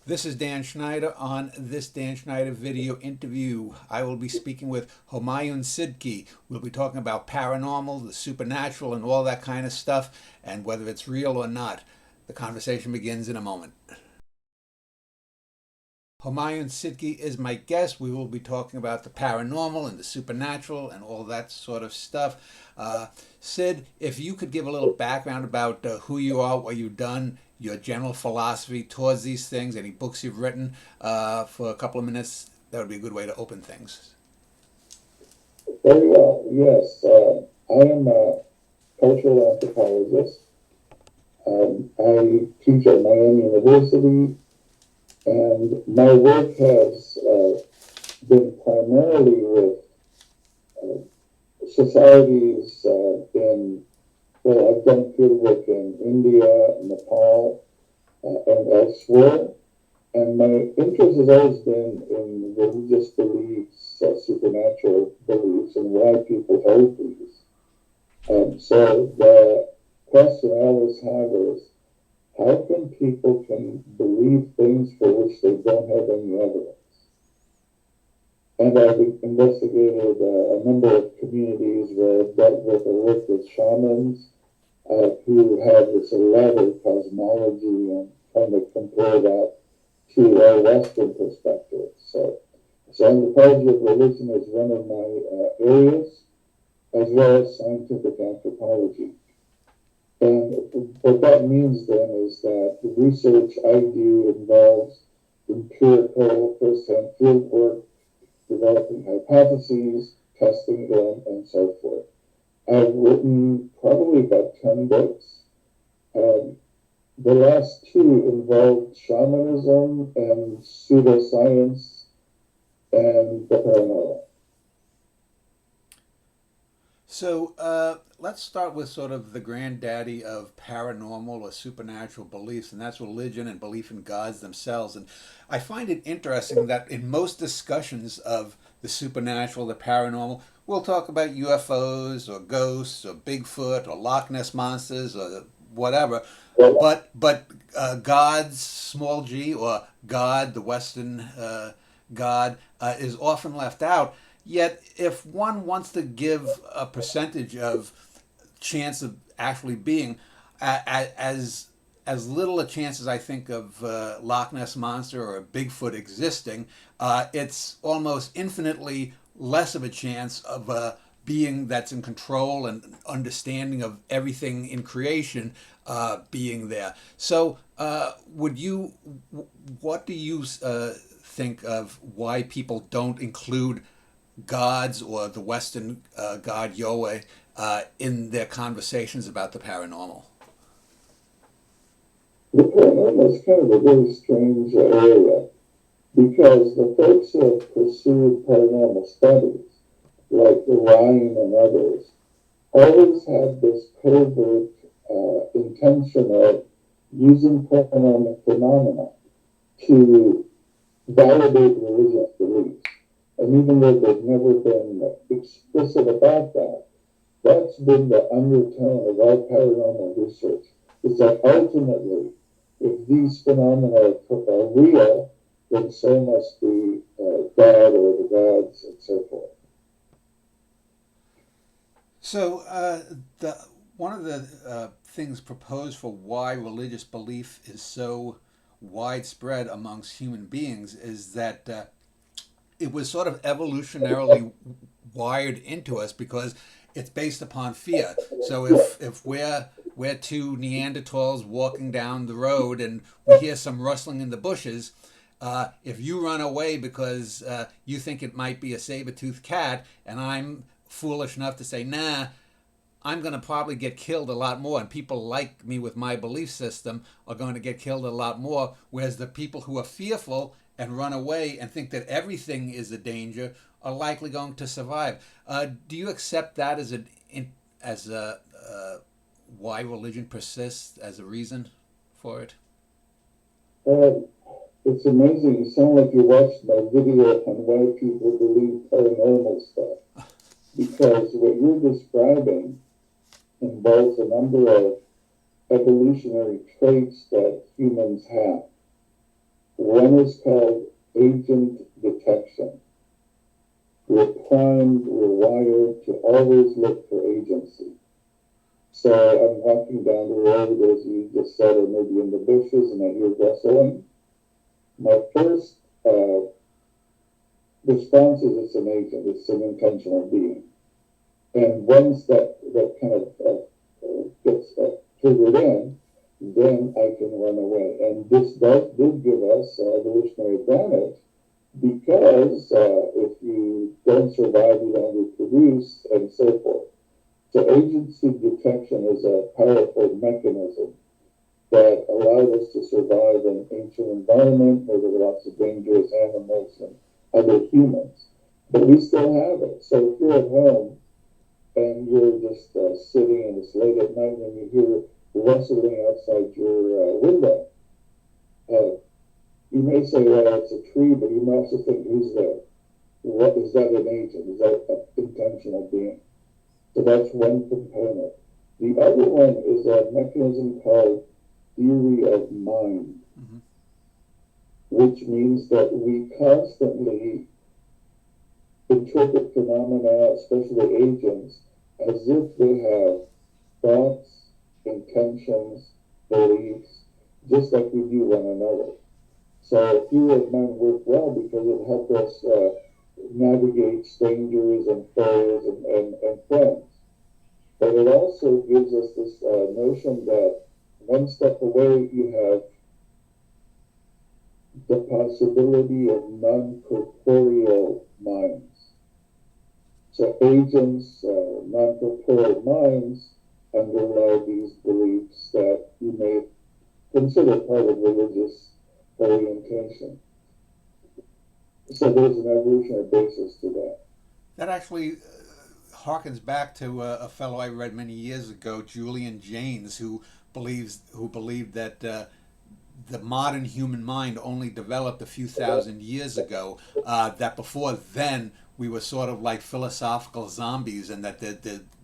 This is Dan Schneider. On this Dan Schneider video interview, I will be speaking with Humayun Sidki. We'll be talking about paranormal, the supernatural, and all that kind of stuff, and whether it's real or not. The conversation begins in a moment. Humayun Sidki is my guest. We will be talking about the paranormal and the supernatural and all that sort of stuff. Sid, if you could give a little background about who you are, what you've done, your general philosophy towards these things, any books you've written, for a couple of minutes, that would be a good way to open things. Very well, yes. I am a cultural anthropologist. I teach at Miami University, and my work has been primarily with societies I've done field work in India, Nepal, and elsewhere. And my interest has always been in religious beliefs, supernatural beliefs, and why people hold these. So the question I always have is, how come people can believe things for which they don't have any evidence? And I've investigated a number of communities where I've dealt with or worked with shamans who have this elaborate cosmology and trying to compare that to our Western perspective. So anthropology of religion is one of my areas, as well as scientific anthropology. And what that means then is that the research I do involves empirical first-hand field work, developing hypotheses, testing them, and so forth. I've written probably about 10 books. Um, the last two involved shamanism and pseudoscience and the paranormal. So let's start with sort of the granddaddy of paranormal or supernatural beliefs, and that's religion and belief in gods themselves. And I find it interesting that in most discussions of the supernatural, the paranormal, we'll talk about UFOs or ghosts or Bigfoot or Loch Ness monsters or whatever. But gods, small g, or God, the Western God, is often left out. Yet, if one wants to give a percentage of chance of actually being, as little a chance as I think of Loch Ness monster or Bigfoot existing, it's almost infinitely less of a chance of a being that's in control and understanding of everything in creation being there. So, what do you think of why people don't include gods or the Western god Yahweh in their conversations about the paranormal? The paranormal is kind of a very strange area because the folks who have pursued paranormal studies, like Ryan and others, always have this covert intention of using paranormal phenomena to validate religious beliefs. And even though they've never been explicit about that, that's been the undertone of our paranormal research. Is that ultimately, if these phenomena are real, then so must be God or the gods and so forth. So, the one of the things proposed for why religious belief is so widespread amongst human beings is that it was sort of evolutionarily wired into us because it's based upon fear. So if we're two Neanderthals walking down the road and we hear some rustling in the bushes, if you run away because you think it might be a saber-toothed cat, and I'm foolish enough to say, nah, I'm going to probably get killed a lot more, and people like me with my belief system are going to get killed a lot more. Whereas the people who are fearful and run away and think that everything is a danger are likely going to survive. Do you accept that as as a why religion persists as a reason for it? Uh, it's amazing. You sound like you watched my video on why people believe paranormal stuff. Because what you're describing involves a number of evolutionary traits that humans have. One is called agent detection. We're primed, we're wired to always look for agency. So I'm walking down the road, as you just said, or maybe in the bushes, and I hear rustling. My first response is it's an agent, it's an intentional being. And once that kind of gets triggered in, then I can run away. And this did give us evolutionary advantage because if you don't survive, you don't reproduce, and so forth. So agency detection is a powerful mechanism that allowed us to survive in ancient environment where there were lots of dangerous animals and other humans. But we still have it. So if you're at home and you're just sitting and it's late at night and you hear rustling outside your window, you may say, well, it's a tree, but you may also think, who's there? What is that, an agent? Is that an intentional being? So that's one component. The other one is a mechanism called theory of mind, mm-hmm. which means that we constantly interpret phenomena, especially agents, as if they have thoughts, intentions, beliefs, just like we do one another. So theory of mind worked well because it helped us navigate strangers and foes and friends. But it also gives us this notion that one step away you have the possibility of non-corporeal minds. So agents, non-corporeal minds underlie these beliefs that you may consider part of religious orientation. So there's an evolutionary basis to that. That actually harkens back to a fellow I read many years ago, Julian Jaynes, who believed that the modern human mind only developed a few thousand years ago. That before then we were sort of like philosophical zombies, and that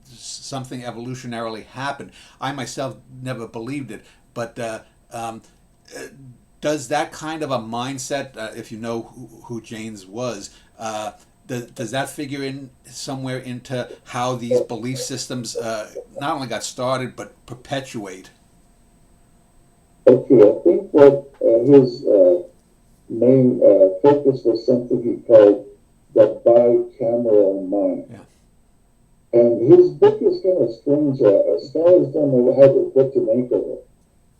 something evolutionarily happened. I myself never believed it, but does that kind of a mindset, if you know who Jaynes was, does that figure in somewhere into how these belief systems not only got started but perpetuate? Okay, I think what his main focus was something he called the bicameral mind. Yeah. And his book is kind of strange. Scholars don't know what to make of it.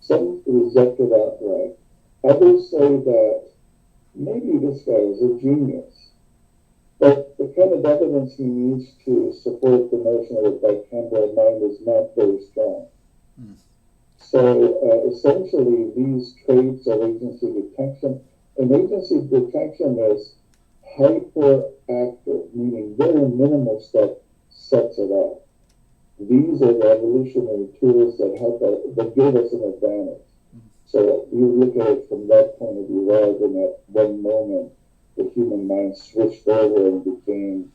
Some reject it outright. Others say that maybe this guy is a genius. But the kind of evidence he needs to support the notion of a bicameral mind is not very strong. Mm. So essentially, these traits of agency detection, and agency detection is hyperactive, meaning very minimal stuff sets it off. These are the evolutionary tools that help us, that give us an advantage. Mm. So you look at it from that point of view, rather than at one moment the human mind switched over and became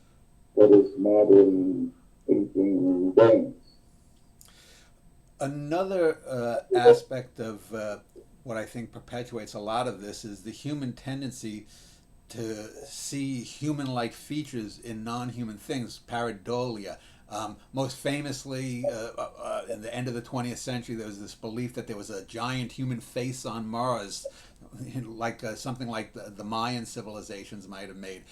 what is modern thinking brains. Another aspect of what I think perpetuates a lot of this is the human tendency to see human-like features in non-human things, pareidolia. Most famously, in the end of the 20th century, there was this belief that there was a giant human face on Mars, like something like the Mayan civilizations might have made.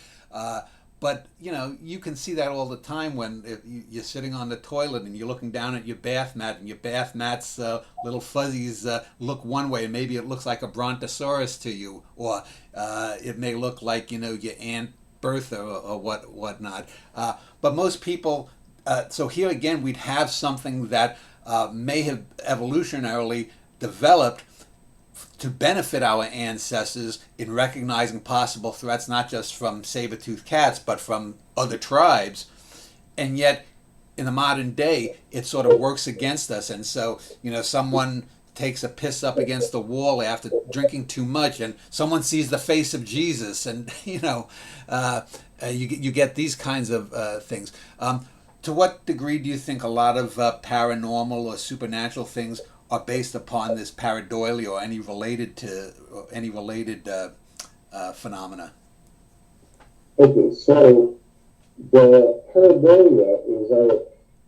But, you can see that all the time when you're sitting on the toilet and you're looking down at your bath mat, and your bath mat's little fuzzies look one way, and maybe it looks like a brontosaurus to you, or it may look like, your Aunt Bertha or whatnot. But most people, so here again, we'd have something that may have evolutionarily developed to benefit our ancestors in recognizing possible threats, not just from saber-toothed cats, but from other tribes. And yet, in the modern day, it sort of works against us. And so, someone takes a piss up against the wall after drinking too much, and someone sees the face of Jesus, and, you get these kinds of things. To what degree do you think a lot of paranormal or supernatural things are based upon this pareidolia or any related phenomena. Okay, so the pareidolia is our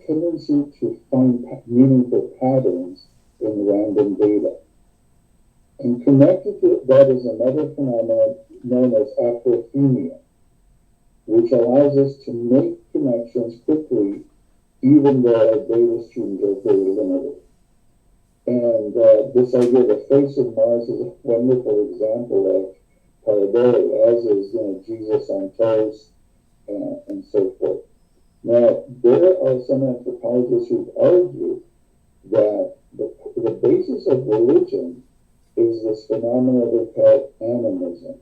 tendency to find meaningful patterns in random data. And connected to that is another phenomenon known as apophenia, which allows us to make connections quickly, even though our data streams are very limited. And this idea of the face of Mars is a wonderful example of pareidolia, as is, Jesus on toast and so forth. Now, there are some anthropologists who argue that the basis of religion is this phenomenon they call animism,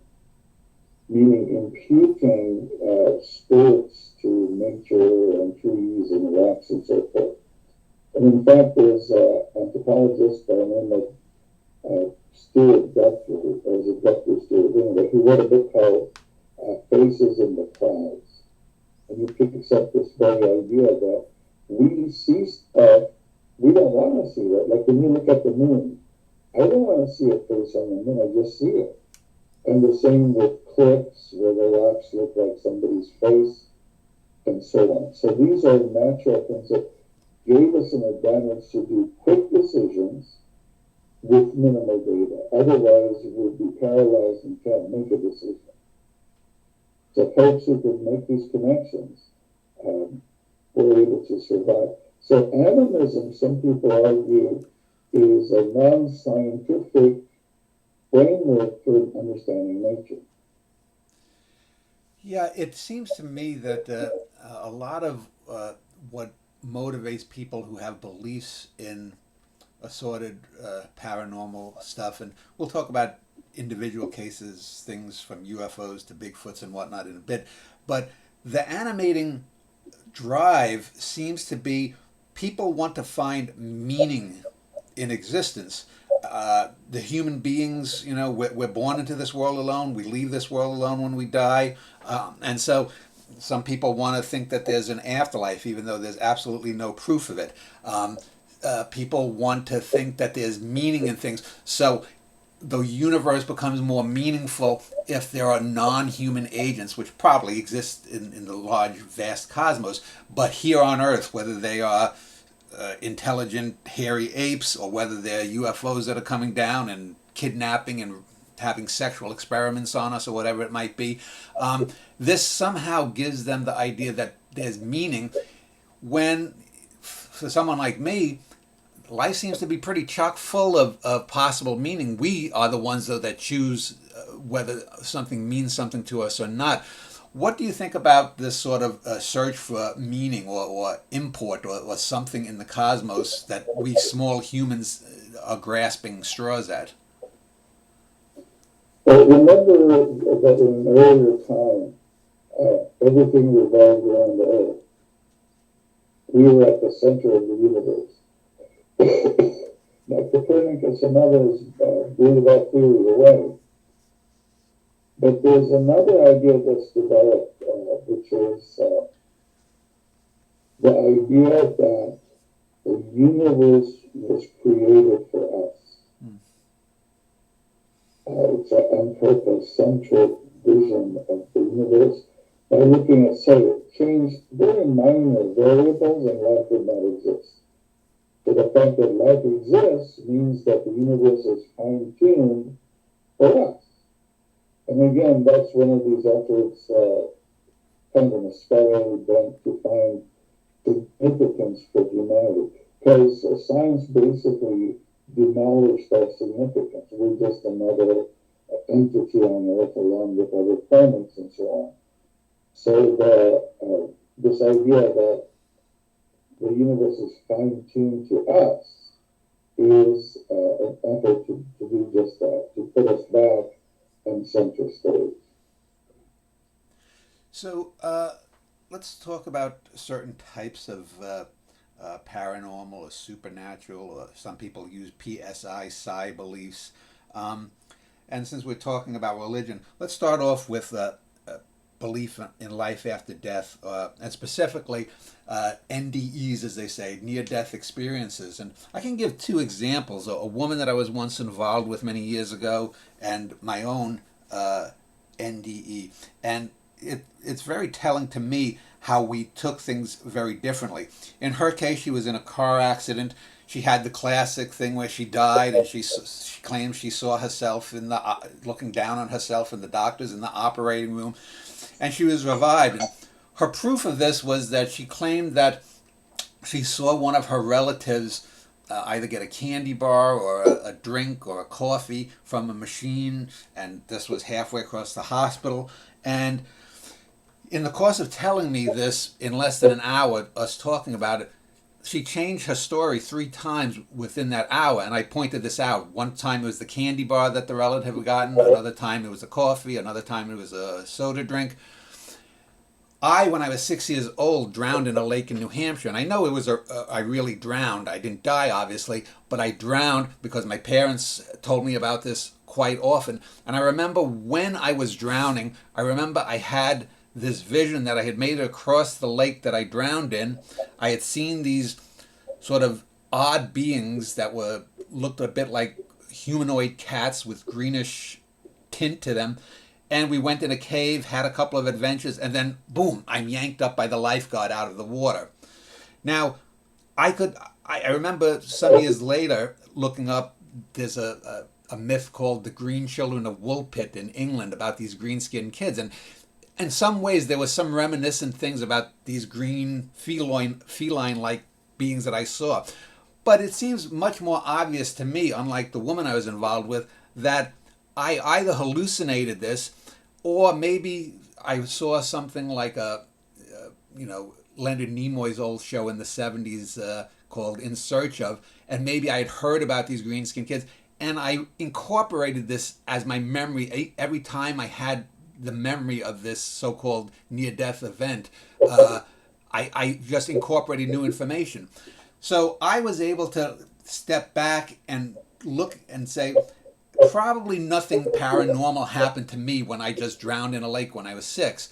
meaning imputing spirits to nature and trees and rocks and so forth. And in fact, there's an anthropologist by the name of Stuart Guthrie, or is it Guthrie Stuart, anyway, who wrote a book called Faces in the Clouds. And he picks up this very idea that we see stuff we don't want to see it. Like when you look at the moon, I don't want to see a face on the moon, I just see it. And the same with cliffs where the rocks look like somebody's face and so on. So these are natural things that gave us an advantage to do quick decisions with minimal data. Otherwise, we'd be paralyzed and can't make a decision. So folks who could make these connections were able to survive. So animism, some people argue, is a non-scientific framework for understanding nature. Yeah, it seems to me that a lot of what motivates people who have beliefs in assorted paranormal stuff, and we'll talk about individual cases, things from UFOs to Bigfoots and whatnot in a bit, but the animating drive seems to be people want to find meaning in existence. The human beings, we're born into this world alone. We leave this world alone when we die. And so some people want to think that there's an afterlife, even though there's absolutely no proof of it. People want to think that there's meaning in things. So the universe becomes more meaningful if there are non-human agents, which probably exist in the large, vast cosmos. But here on Earth, whether they are intelligent, hairy apes, or whether they're UFOs that are coming down and kidnapping and having sexual experiments on us, or whatever it might be, this somehow gives them the idea that there's meaning when, for someone like me, life seems to be pretty chock full of possible meaning. We are the ones, though, that choose whether something means something to us or not. What do you think about this sort of search for meaning or import or something in the cosmos that we small humans are grasping straws at? Well, remember that in an earlier time, everything revolved around the Earth. We were at the center of the universe. Now, Copernicus and others blew that theory away. But there's another idea that's developed, which is the idea that the universe was created for us. It's an anthropocentric vision of the universe by looking at, say, change very minor variables and life would not exist. So the fact that life exists means that the universe is fine-tuned for us. And again, that's one of these efforts, kind of a scholarly bent to find significance for humanity. Because science basically demolished our significance. We're just another entity on Earth along with other planets and so on. So this idea that the universe is fine-tuned to us is an effort to do just that, to put us back and center stage. So let's talk about certain types of paranormal or supernatural, or some people use PSI, psi beliefs. And since we're talking about religion, let's start off with belief in life after death, and specifically NDEs, as they say, near-death experiences. And I can give two examples: a woman that I was once involved with many years ago, and my own NDE. And it's very telling to me how we took things very differently. In her case, she was in a car accident. She had the classic thing where she died, and she claimed she saw herself in the looking down on herself and the doctors in the operating room, and she was revived. And her proof of this was that she claimed that she saw one of her relatives either get a candy bar or a drink or a coffee from a machine, and this was halfway across the hospital. And in the course of telling me this in less than an hour, us talking about it, she changed her story 3 times within that hour, and I pointed this out. One time it was the candy bar that the relative had gotten, another time it was a coffee, another time it was a soda drink. When I was 6 years old, drowned in a lake in New Hampshire, and I know it was I really drowned. I didn't die, obviously, but I drowned because my parents told me about this quite often. And I remember when I was drowning, I had this vision that I had made it across the lake that I drowned in. I had seen these sort of odd beings that looked a bit like humanoid cats with greenish tint to them. And we went in a cave, had a couple of adventures, and then boom, I'm yanked up by the lifeguard out of the water. Now, I remember some years later looking up, there's a myth called the Green Children of Woolpit in England about these green-skinned kids. And in some ways, there was some reminiscent things about these green feline-like beings that I saw. But it seems much more obvious to me, unlike the woman I was involved with, that I either hallucinated this, or maybe I saw something like Leonard Nimoy's old show in the 70s called In Search Of, and maybe I had heard about these green-skinned kids, and I incorporated this as my memory. Every time I had the memory of this so-called near-death event, I just incorporated new information. So I was able to step back and look and say, probably nothing paranormal happened to me when I just drowned in a lake when I was 6.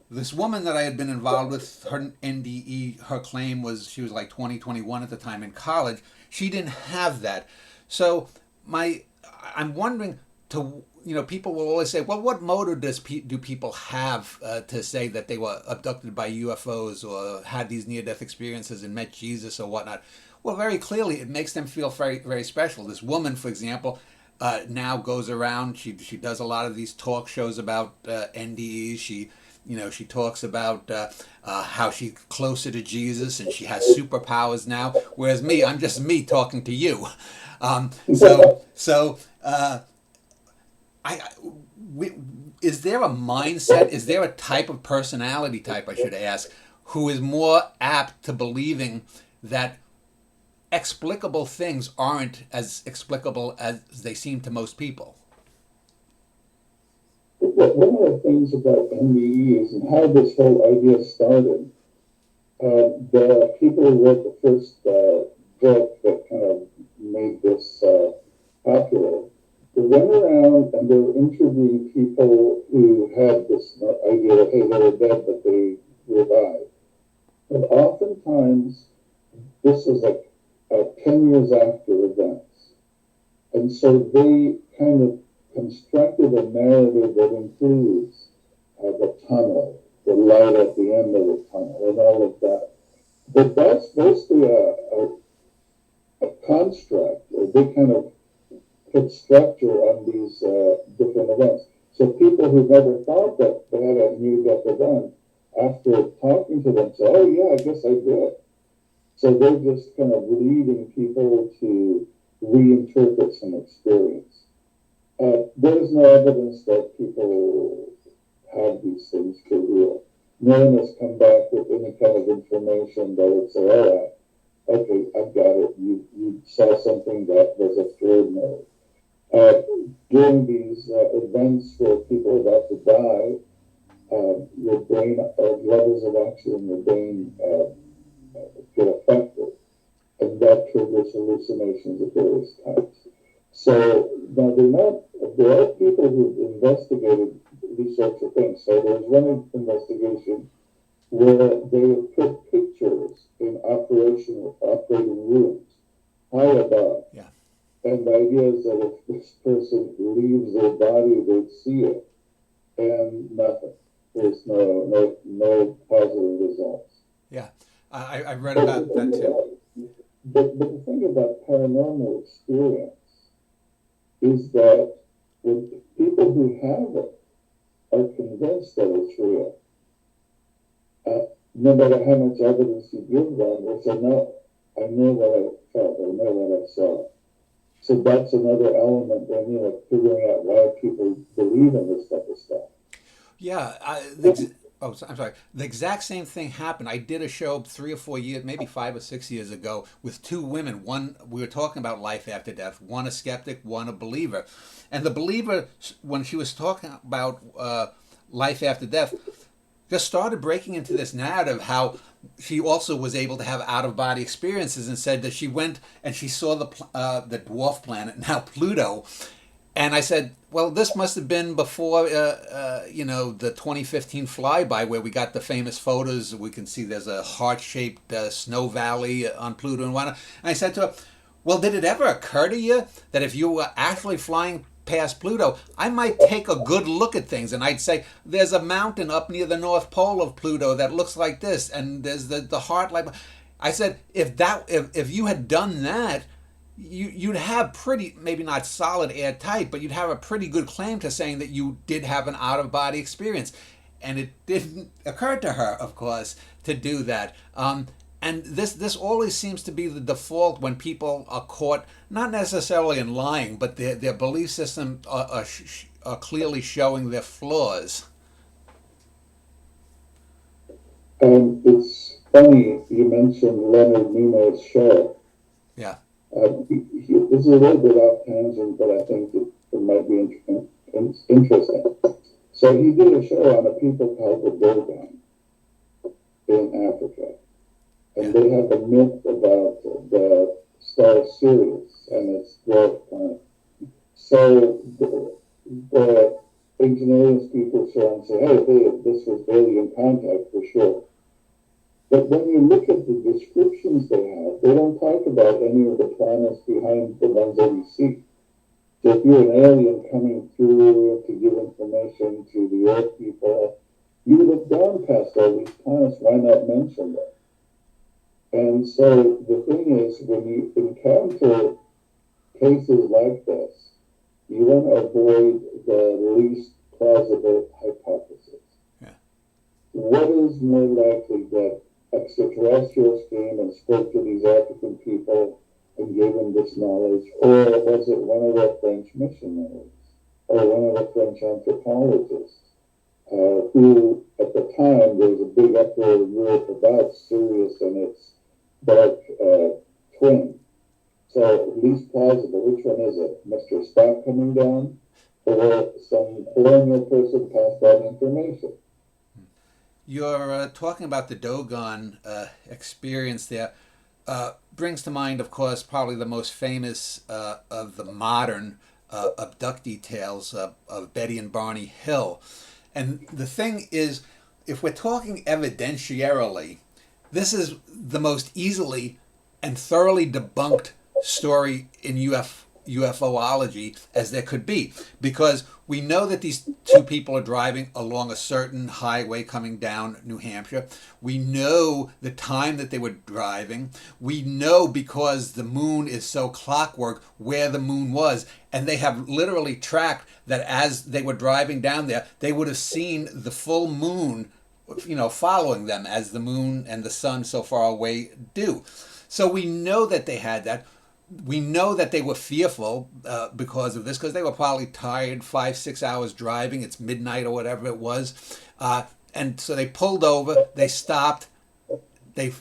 This woman that I had been involved with, her NDE, her claim was she was like 20, 21 at the time in college. She didn't have that. So I'm wondering, people will always say, well, what motive do people have to say that they were abducted by UFOs or had these near-death experiences and met Jesus or whatnot? Well, very clearly, it makes them feel very, very special. This woman, for example, now goes around. She does a lot of these talk shows about NDEs. She talks about how she's closer to Jesus and she has superpowers now. Whereas me, I'm just me talking to you. Is there a mindset? Is there a type of personality type, I should ask, who is more apt to believing that explicable things aren't as explicable as they seem to most people? One of the things about NDEs and how this whole idea started, the people who wrote the first book that kind of made this popular, they went around and they were interviewing people who had this idea that, hey, they were dead, but they revived. And oftentimes, this was like 10 years after events. And so they kind of constructed a narrative that includes the tunnel, the light at the end of the tunnel, and all of that. But that's mostly a construct. They kind of put structure on these different events. So people who never thought that they had a near-death event, after talking to them, say, oh yeah, I guess I did. So they're just kind of leading people to reinterpret some experience. There's no evidence that people have these things for real. No one has come back with any kind of information that would say, all right, okay, I've got it. You saw something that was extraordinary. During these events where people are about to die, your brain, levels of oxygen in your brain get affected, and that triggers hallucinations of various types. So now there are people who've investigated these sorts of things. So there's one investigation where they would put pictures in operating rooms high above. Yeah. And the idea is that if this person leaves their body, they'd see it, and nothing. There's no positive results. Yeah. I read about that too. But the thing about paranormal experience is that when people who have it are convinced that it's real, no matter how much evidence you give them, they say, no, I know what I felt, I know what I saw. So that's another element in, figuring out why people believe in this type of stuff. Yeah. I'm sorry. The exact same thing happened. I did a show 3 or 4 years, maybe 5 or 6 years ago, with two women. One, we were talking about life after death. One a skeptic, one a believer. And the believer, when she was talking about life after death, just started breaking into this narrative how she also was able to have out-of-body experiences, and said that she went and she saw the dwarf planet, now Pluto. And I said, well, this must have been before, the 2015 flyby where we got the famous photos. We can see there's a heart-shaped snow valley on Pluto and whatnot. And I said to her, well, did it ever occur to you that if you were actually flying past Pluto, I might take a good look at things, and I'd say, there's a mountain up near the North Pole of Pluto that looks like this, and there's the heart like... I said, if you had done that, you'd have pretty, maybe not solid airtight, but you'd have a pretty good claim to saying that you did have an out-of-body experience. And it didn't occur to her, of course, to do that. And this always seems to be the default when people are caught, not necessarily in lying, but their belief system are clearly showing their flaws. It's funny you mentioned Leonard Nimoy's show. Yeah. This is a little bit off tangent, but I think it might be interesting. So he did a show on a people called the Dogon in Africa. And they have a myth about the star Sirius and its dwarf planet. So the ancient aliens people show and say, hey, this was alien contact for sure. But when you look at the descriptions they have, they don't talk about any of the planets behind the ones that we see. So if you're an alien coming through to give information to the Earth people, you would have gone past all these planets. Why not mention them? And so the thing is, when you encounter cases like this, you want to avoid the least plausible hypothesis. Yeah. What is more likely that extraterrestrials came and spoke to these African people and gave them this knowledge, or was it one of the French missionaries or one of the French anthropologists who, at the time, there was a big uproar in Europe about Sirius and its dark twin. So, least plausible, which one is it? Mr. Spock coming down, or some colonial person passed that information? You're talking about the Dogon experience there. Brings to mind, of course, probably the most famous of the modern abductee tales of Betty and Barney Hill. And the thing is, if we're talking evidentiarily, this is the most easily and thoroughly debunked story in UFOlogy as there could be, because we know that these two people are driving along a certain highway coming down New Hampshire. We know the time that they were driving. We know, because the moon is so clockwork, where the moon was, and they have literally tracked that as they were driving down there, they would have seen the full moon, following them, as the moon and the sun so far away do. So we know that they had that. We know that they were fearful because of this, because they were probably tired, 5-6 hours driving. It's midnight or whatever it was. And so they pulled over, they stopped, they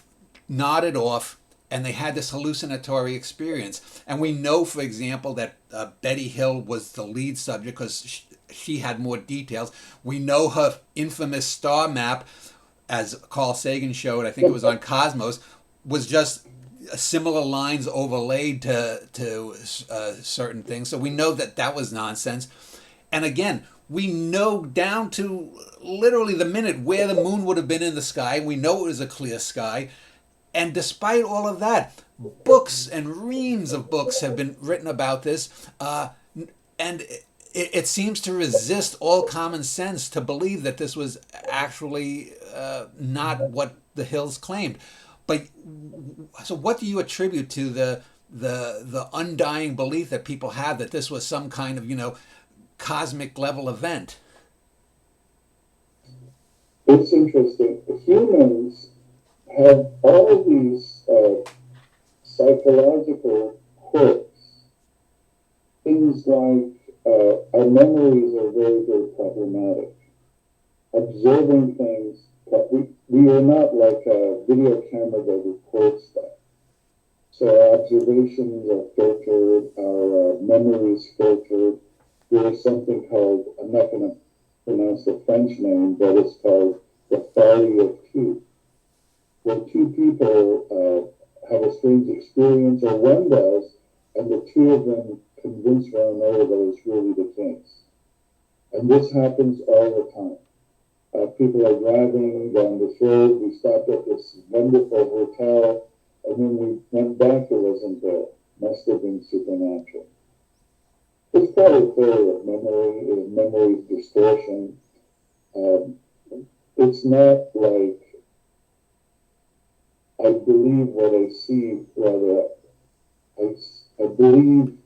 nodded off, and they had this hallucinatory experience. And we know, for example, that Betty Hill was the lead subject because she had more details. We know her infamous star map, as Carl Sagan showed, I think it was on Cosmos, was just similar lines overlaid to certain things. So we know that that was nonsense. And again, We know down to literally the minute where the moon would have been in the sky. We know it was a clear sky. And despite all of that, books and reams of books have been written about this. And it seems to resist all common sense to believe that this was actually not what the hills claimed. But so, what do you attribute to the undying belief that people have that this was some kind of cosmic level event? It's interesting. Humans have all these psychological quirks. Things like our memories are very, very problematic. Observing things, we are not like a video camera that records stuff. So our observations are filtered, our memories filtered. There's something called, I'm not going to pronounce the French name, but it's called the folly of two. Where two people have a strange experience, or one does, and the two of them convince one another that it's really the case. And this happens all the time. People are driving down this road, we stopped at this wonderful hotel, and when we went back, it wasn't there. Must have been supernatural. It's probably a theory of memory distortion. It's not like I believe what I see, rather, I believe,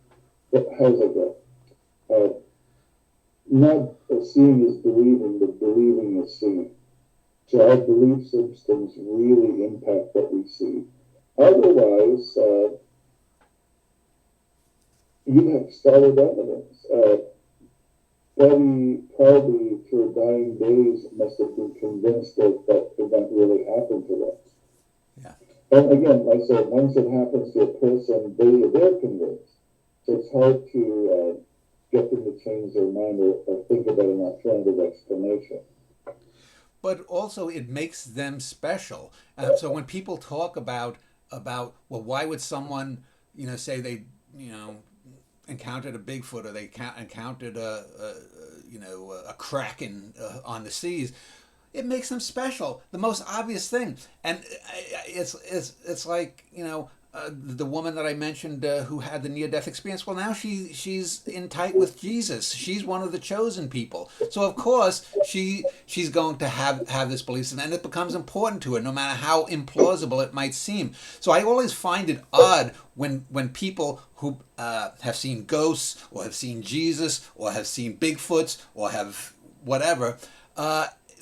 how's it go? Not seeing is believing, but believing is seeing. So our belief systems really impact what we see. Otherwise, you have solid evidence. Betty probably, to her dying days, must have been convinced that that event really happened to us. Yeah. And again, like I said, once it happens to a person, they're convinced. So it's hard to get them to change their mind or think about an alternative explanation. But also it makes them special. So when people talk about well, why would someone say they encountered a Bigfoot, or they encountered a kraken on the seas, it makes them special. The most obvious thing, and it's like the woman that I mentioned who had the near-death experience. Well, now she's in tight with Jesus. She's one of the chosen people. So of course she's going to have this belief, and it becomes important to her, no matter how implausible it might seem. So I always find it odd when people who have seen ghosts, or have seen Jesus, or have seen Bigfoots, or have whatever.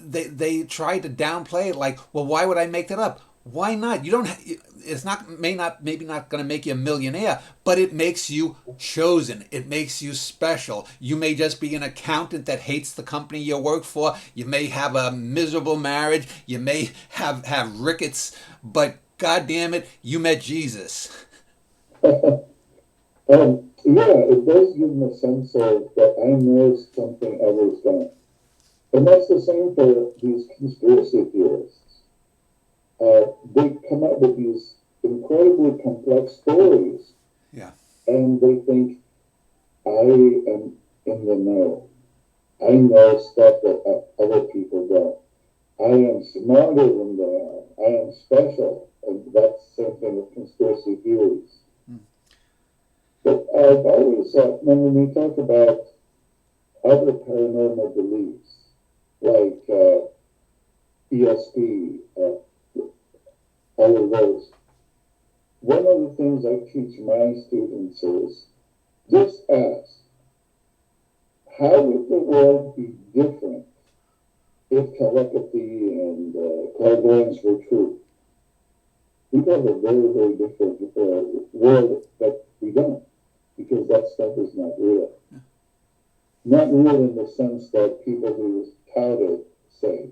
They try to downplay it, like, well, why would I make that up? Why not? You don't. It's maybe not going to make you a millionaire, but it makes you chosen. It makes you special. You may just be an accountant that hates the company you work for. You may have a miserable marriage. You may have rickets, but God damn it, you met Jesus. Yeah, it does give them a sense of that I know something others don't. And that's the same for these conspiracy theorists. They come up with these incredibly complex stories, Yeah. and they think, I am in the know. I know stuff that other people don't. I am smarter than they are. I am special. And that's the same thing with conspiracy theories. But I've always, when we talk about other paranormal beliefs, like ESP, all of those, one of the things I teach my students is just ask, how would the world be different if telepathy and clairvoyance were true? We have a very, very different world, but we don't, because that stuff is not real. Yeah. Not real in the sense that people who tout it say.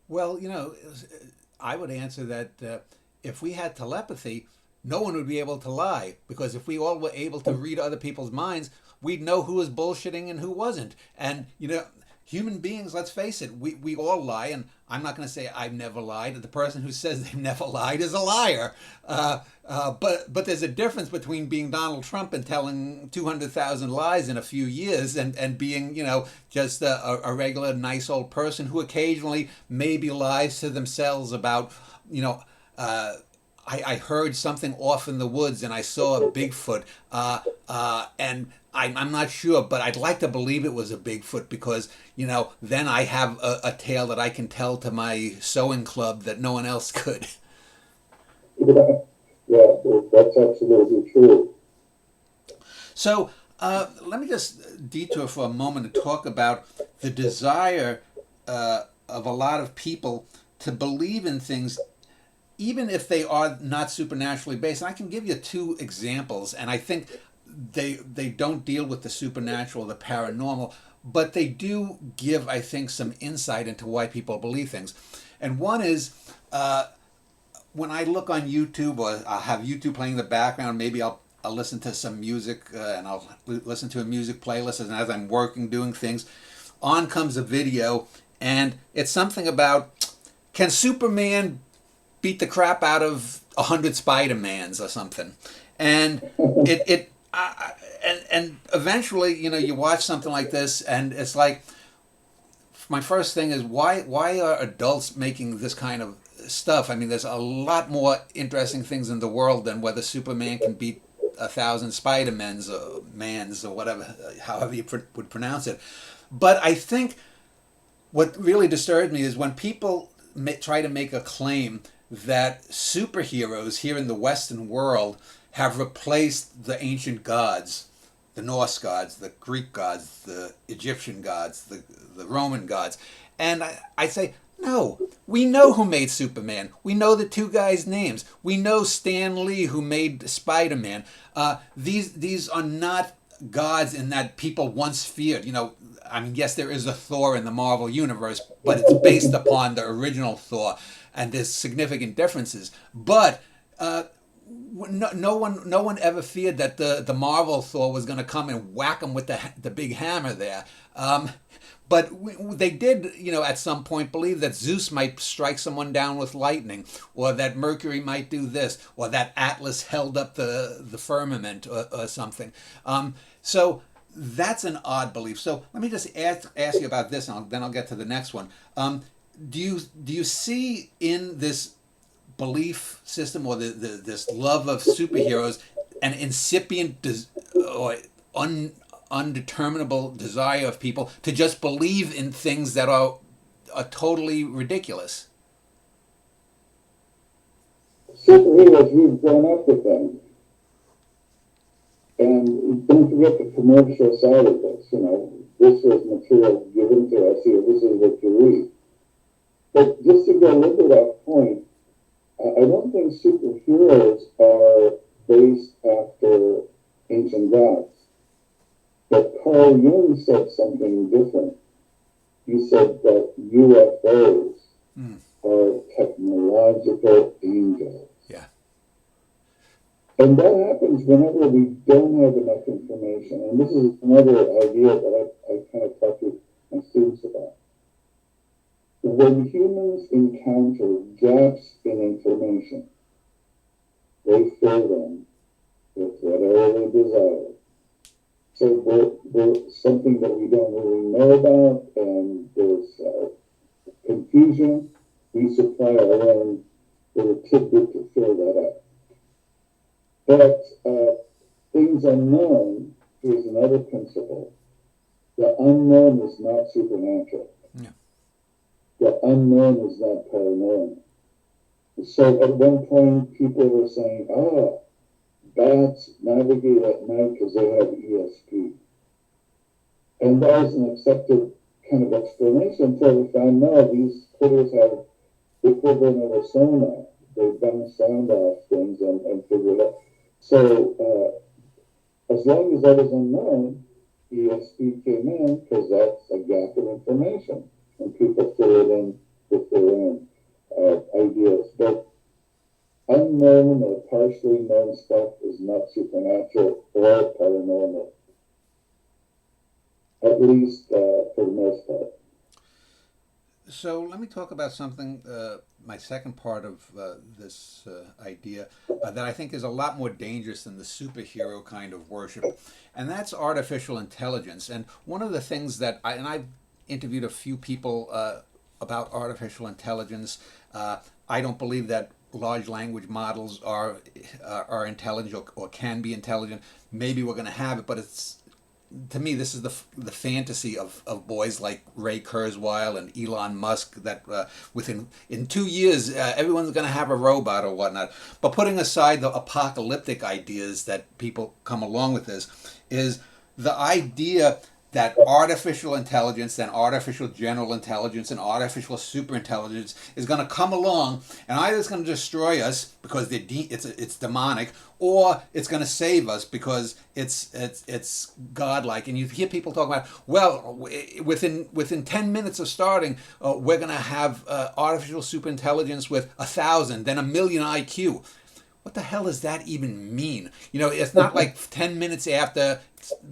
Well, I would answer that if we had telepathy, no one would be able to lie, because if we all were able to read other people's minds, we'd know who was bullshitting and who wasn't. And human beings, let's face it, we all lie, and I'm not going to say I've never lied. The person who says they've never lied is a liar. But there's a difference between being Donald Trump and telling 200,000 lies in a few years and being, just a regular nice old person who occasionally maybe lies to themselves about, you know, I heard something off in the woods and I saw a Bigfoot. And I'm not sure, but I'd like to believe it was a Bigfoot because, then I have a tale that I can tell to my sewing club that no one else could. Yeah, yeah, that's absolutely true. So let me just detour for a moment to talk about the desire of a lot of people to believe in things even if they are not supernaturally based. And I can give you two examples, and I think they don't deal with the supernatural, the paranormal, but they do give, I think, some insight into why people believe things. And one is when I look on YouTube, or I'll have YouTube playing in the background, maybe I'll listen to some music, and I'll listen to a music playlist, and as I'm working, doing things, on comes a video, and it's something about, can Superman beat the crap out of 100 Spider-Mans or something? And and eventually, you watch something like this, and it's like, my first thing is, why are adults making this kind of stuff? I mean, there's a lot more interesting things in the world than whether Superman can beat 1,000 Spider-Mans or mans or whatever, however you would pronounce it. But I think what really disturbed me is when people try to make a claim that superheroes here in the Western world have replaced the ancient gods, the Norse gods, the Greek gods, the Egyptian gods, the Roman gods. And I say, no, we know who made Superman. We know the two guys' names. We know Stan Lee, who made Spider-Man. These are not gods in that people once feared. I mean, yes, there is a Thor in the Marvel universe, but it's based upon the original Thor, and there's significant differences. But no one ever feared that the Marvel Thor was going to come and whack him with the big hammer there. But they did, at some point believe that Zeus might strike someone down with lightning, or that Mercury might do this, or that Atlas held up the firmament, or something. So that's an odd belief. So let me just ask you about this, and then I'll get to the next one. Do you see in this belief system, or this love of superheroes, an incipient or undeterminable desire of people to just believe in things that are totally ridiculous? Superheroes, we've grown up with them. And don't forget the commercial side of this. This was material given to us here. This is what you read. But just to go a little bit off point, I don't think superheroes are based after ancient gods. But Carl Jung said something different. He said that UFOs are technological angels. Yeah. And that happens whenever we don't have enough information. And this is another idea that I kind of talk to my students about. When humans encounter gaps in information, they fill them with whatever they desire. So there's something that we don't really know about, and there's confusion. We supply our own little tidbit to fill that up. But things unknown, here's another principle. The unknown is not supernatural. Yeah. The unknown is not paranormal. So at one point, people were saying, bats navigate at night because they have ESP. And that was an accepted kind of explanation until we found, no, these critters have the equivalent of a sonar. They bounce sound off things and figure it out. So as long as that is unknown, ESP came in because that's a gap in information. And people fill it in with their own ideas. But unknown or partially known stuff is not supernatural or paranormal. at least for the most part. So let me talk about something, my second part of this idea that I think is a lot more dangerous than the superhero kind of worship, and that's artificial intelligence. And one of the things that I've interviewed a few people about artificial intelligence. I don't believe that large language models are intelligent or can be intelligent. Maybe we're going to have it, but it's, to me, this is the fantasy of boys like Ray Kurzweil and Elon Musk that within in 2 years everyone's going to have a robot or whatnot. But putting aside the apocalyptic ideas that people come along with this, is the idea that artificial intelligence and artificial general intelligence and artificial superintelligence is going to come along and either it's going to destroy us because it's demonic, or it's going to save us because it's godlike. And you hear people talk about, well, within 10 minutes of starting, we're going to have artificial superintelligence with 1,000, then 1,000,000 IQ. What the hell does that even mean? You know, it's not like 10 minutes after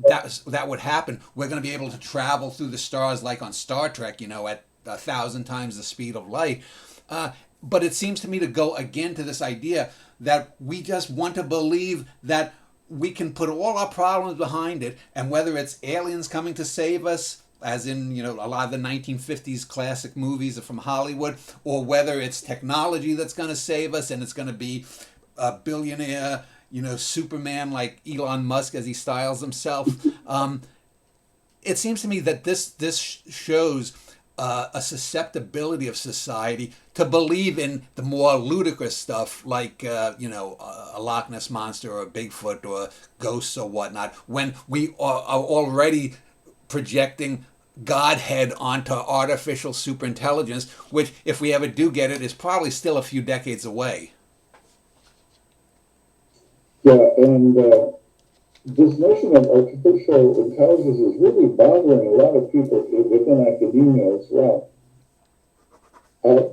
that would happen, we're going to be able to travel through the stars like on Star Trek, you know, at 1,000 times the speed of light. But it seems to me to go again to this idea that we just want to believe that we can put all our problems behind it, and whether it's aliens coming to save us, as in, you know, a lot of the 1950s classic movies from Hollywood, or whether it's technology that's going to save us and it's going to be a billionaire, you know, Superman like Elon Musk as he styles himself. It seems to me that this shows a susceptibility of society to believe in the more ludicrous stuff like, you know, a Loch Ness Monster or a Bigfoot or ghosts or whatnot, when we are already projecting Godhead onto artificial superintelligence, which, if we ever do get it, is probably still a few decades away. Yeah, and this notion of artificial intelligence is really bothering a lot of people within academia as well.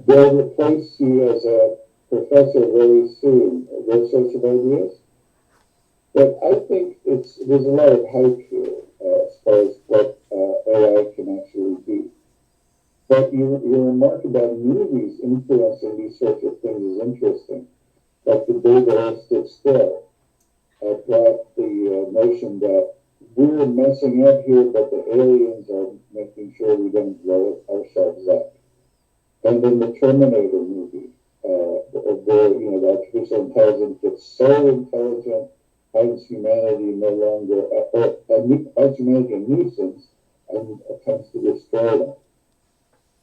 They'll replace you as a professor very soon, those sorts of ideas. But I think there's a lot of hype here as far as what AI can actually do. But your remark about movies influencing these sorts of things is interesting. Like The Day the Earth Stood Still brought the notion that we're messing up here, but the aliens are making sure we don't blow ourselves up. And in the Terminator movie, where, you know, the artificial intelligence gets so intelligent, finds humanity no longer, finds humanity a nuisance, and attempts to destroy them.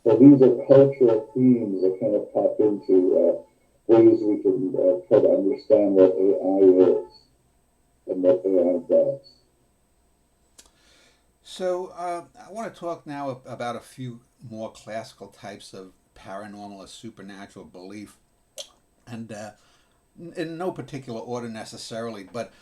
So these are cultural themes that kind of pop into ways we can try to understand what AI is and what AI does. So I want to talk now about a few more classical types of paranormal or supernatural belief, and in no particular order necessarily, but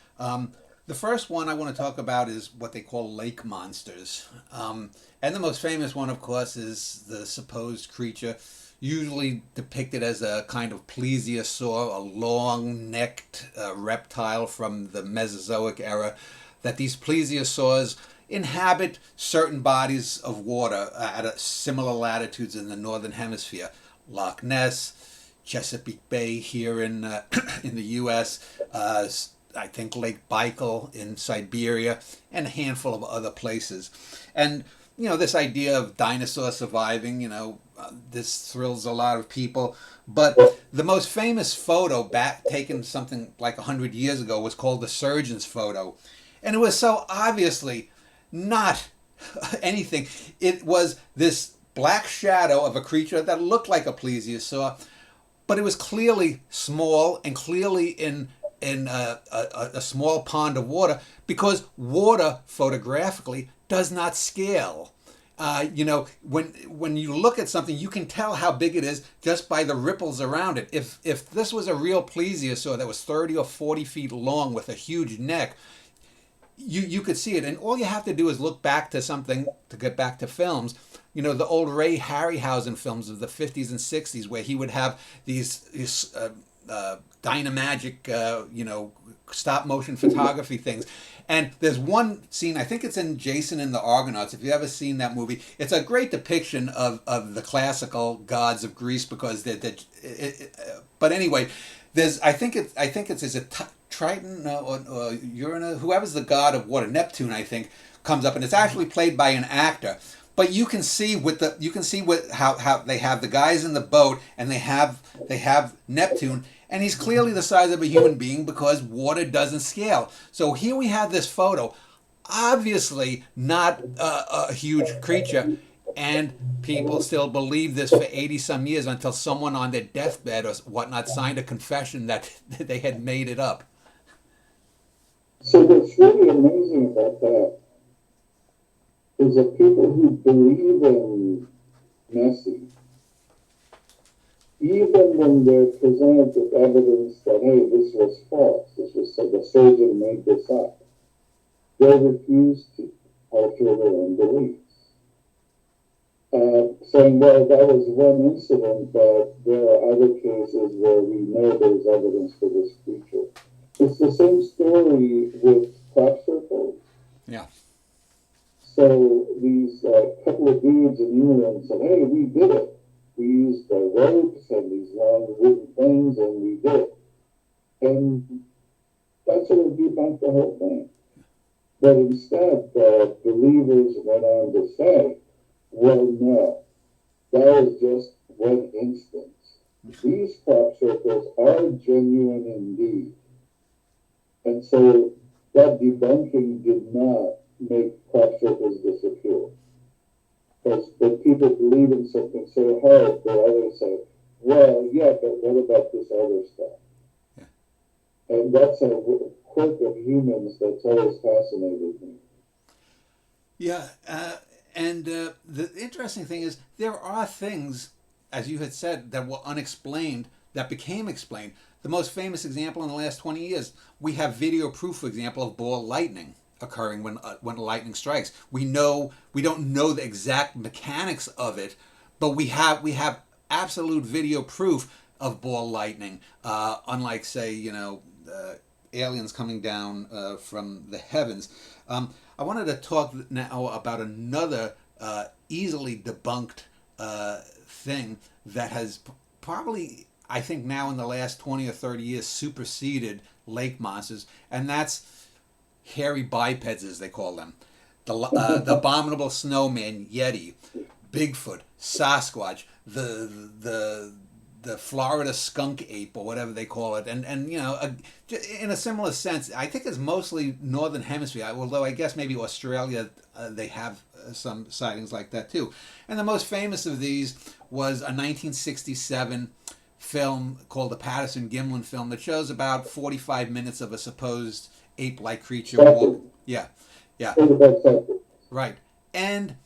the first one I want to talk about is what they call lake monsters. And the most famous one, of course, is the supposed creature, usually depicted as a kind of plesiosaur, a long-necked reptile from the Mesozoic era, that these plesiosaurs inhabit certain bodies of water at similar latitudes in the northern hemisphere. Loch Ness, Chesapeake Bay here in the U.S., I think Lake Baikal in Siberia, and a handful of other places. And, you know, this idea of dinosaurs surviving, you know, this thrills a lot of people. But the most famous photo taken something like 100 years ago was called the surgeon's photo. And it was so obviously not anything. It was this black shadow of a creature that looked like a plesiosaur, but it was clearly small and clearly in a small pond of water, because water photographically does not scale. You know, when you look at something, you can tell how big it is just by the ripples around it. If this was a real plesiosaur that was 30 or 40 feet long with a huge neck, you could see it. And all you have to do is look back to something, to get back to films. You know, the old Ray Harryhausen films of the 50s and 60s, where he would have these Dynamagic, you know, stop motion photography things. And there's one scene, I think it's in Jason and the Argonauts. If you've ever seen that movie, it's a great depiction of the classical gods of Greece because but anyway, there's I think it's is it Triton or Uranus, whoever's the god of water, Neptune, I think, comes up, and it's actually played by an actor. But you can see how they have the guys in the boat, and they have Neptune, and he's clearly the size of a human being because water doesn't scale. So here we have this photo, obviously not a huge creature, and people still believe this for 80 some years until someone on their deathbed or whatnot signed a confession that they had made it up. So what's really amazing about that is that people who believe in Nessie, even when they're presented with evidence that, hey, this was false, the surgeon made this up, they refuse to alter their own beliefs. Saying, well, that was one incident, but there are other cases where we know there's evidence for this creature. It's the same story with crop circles. Yeah. So these couple of dudes in England said, hey, we did it. We used the ropes and these long wooden things, and we did it. And that sort of debunked the whole thing. But instead, the believers went on to say, well, no, that was just one instance. These crop circles are genuine indeed. And so that debunking did not make crop circles disappear. Because when people believe in something so hard, they always say, well, yeah, but what about this other stuff? Yeah. And that's a quirk of humans that's always fascinated me. Yeah, and the interesting thing is there are things, as you had said, that were unexplained that became explained. The most famous example in the last 20 years, we have video proof, for example, of ball lightning occurring when lightning strikes. We don't know the exact mechanics of it, but we have absolute video proof of ball lightning. Unlike, say, aliens coming down from the heavens. I wanted to talk now about another easily debunked thing that has probably, I think now in the last 20 or 30 years, superseded lake monsters, and that's hairy bipeds, as they call them. The abominable snowman, Yeti, Bigfoot, Sasquatch, the Florida skunk ape, or whatever they call it, and in a similar sense, I think it's mostly northern hemisphere. Although I guess maybe Australia, they have some sightings like that too. And the most famous of these was a 1967 film called the Patterson-Gimlin film that shows about 45 minutes of a supposed ape-like creature. Yeah. Right. And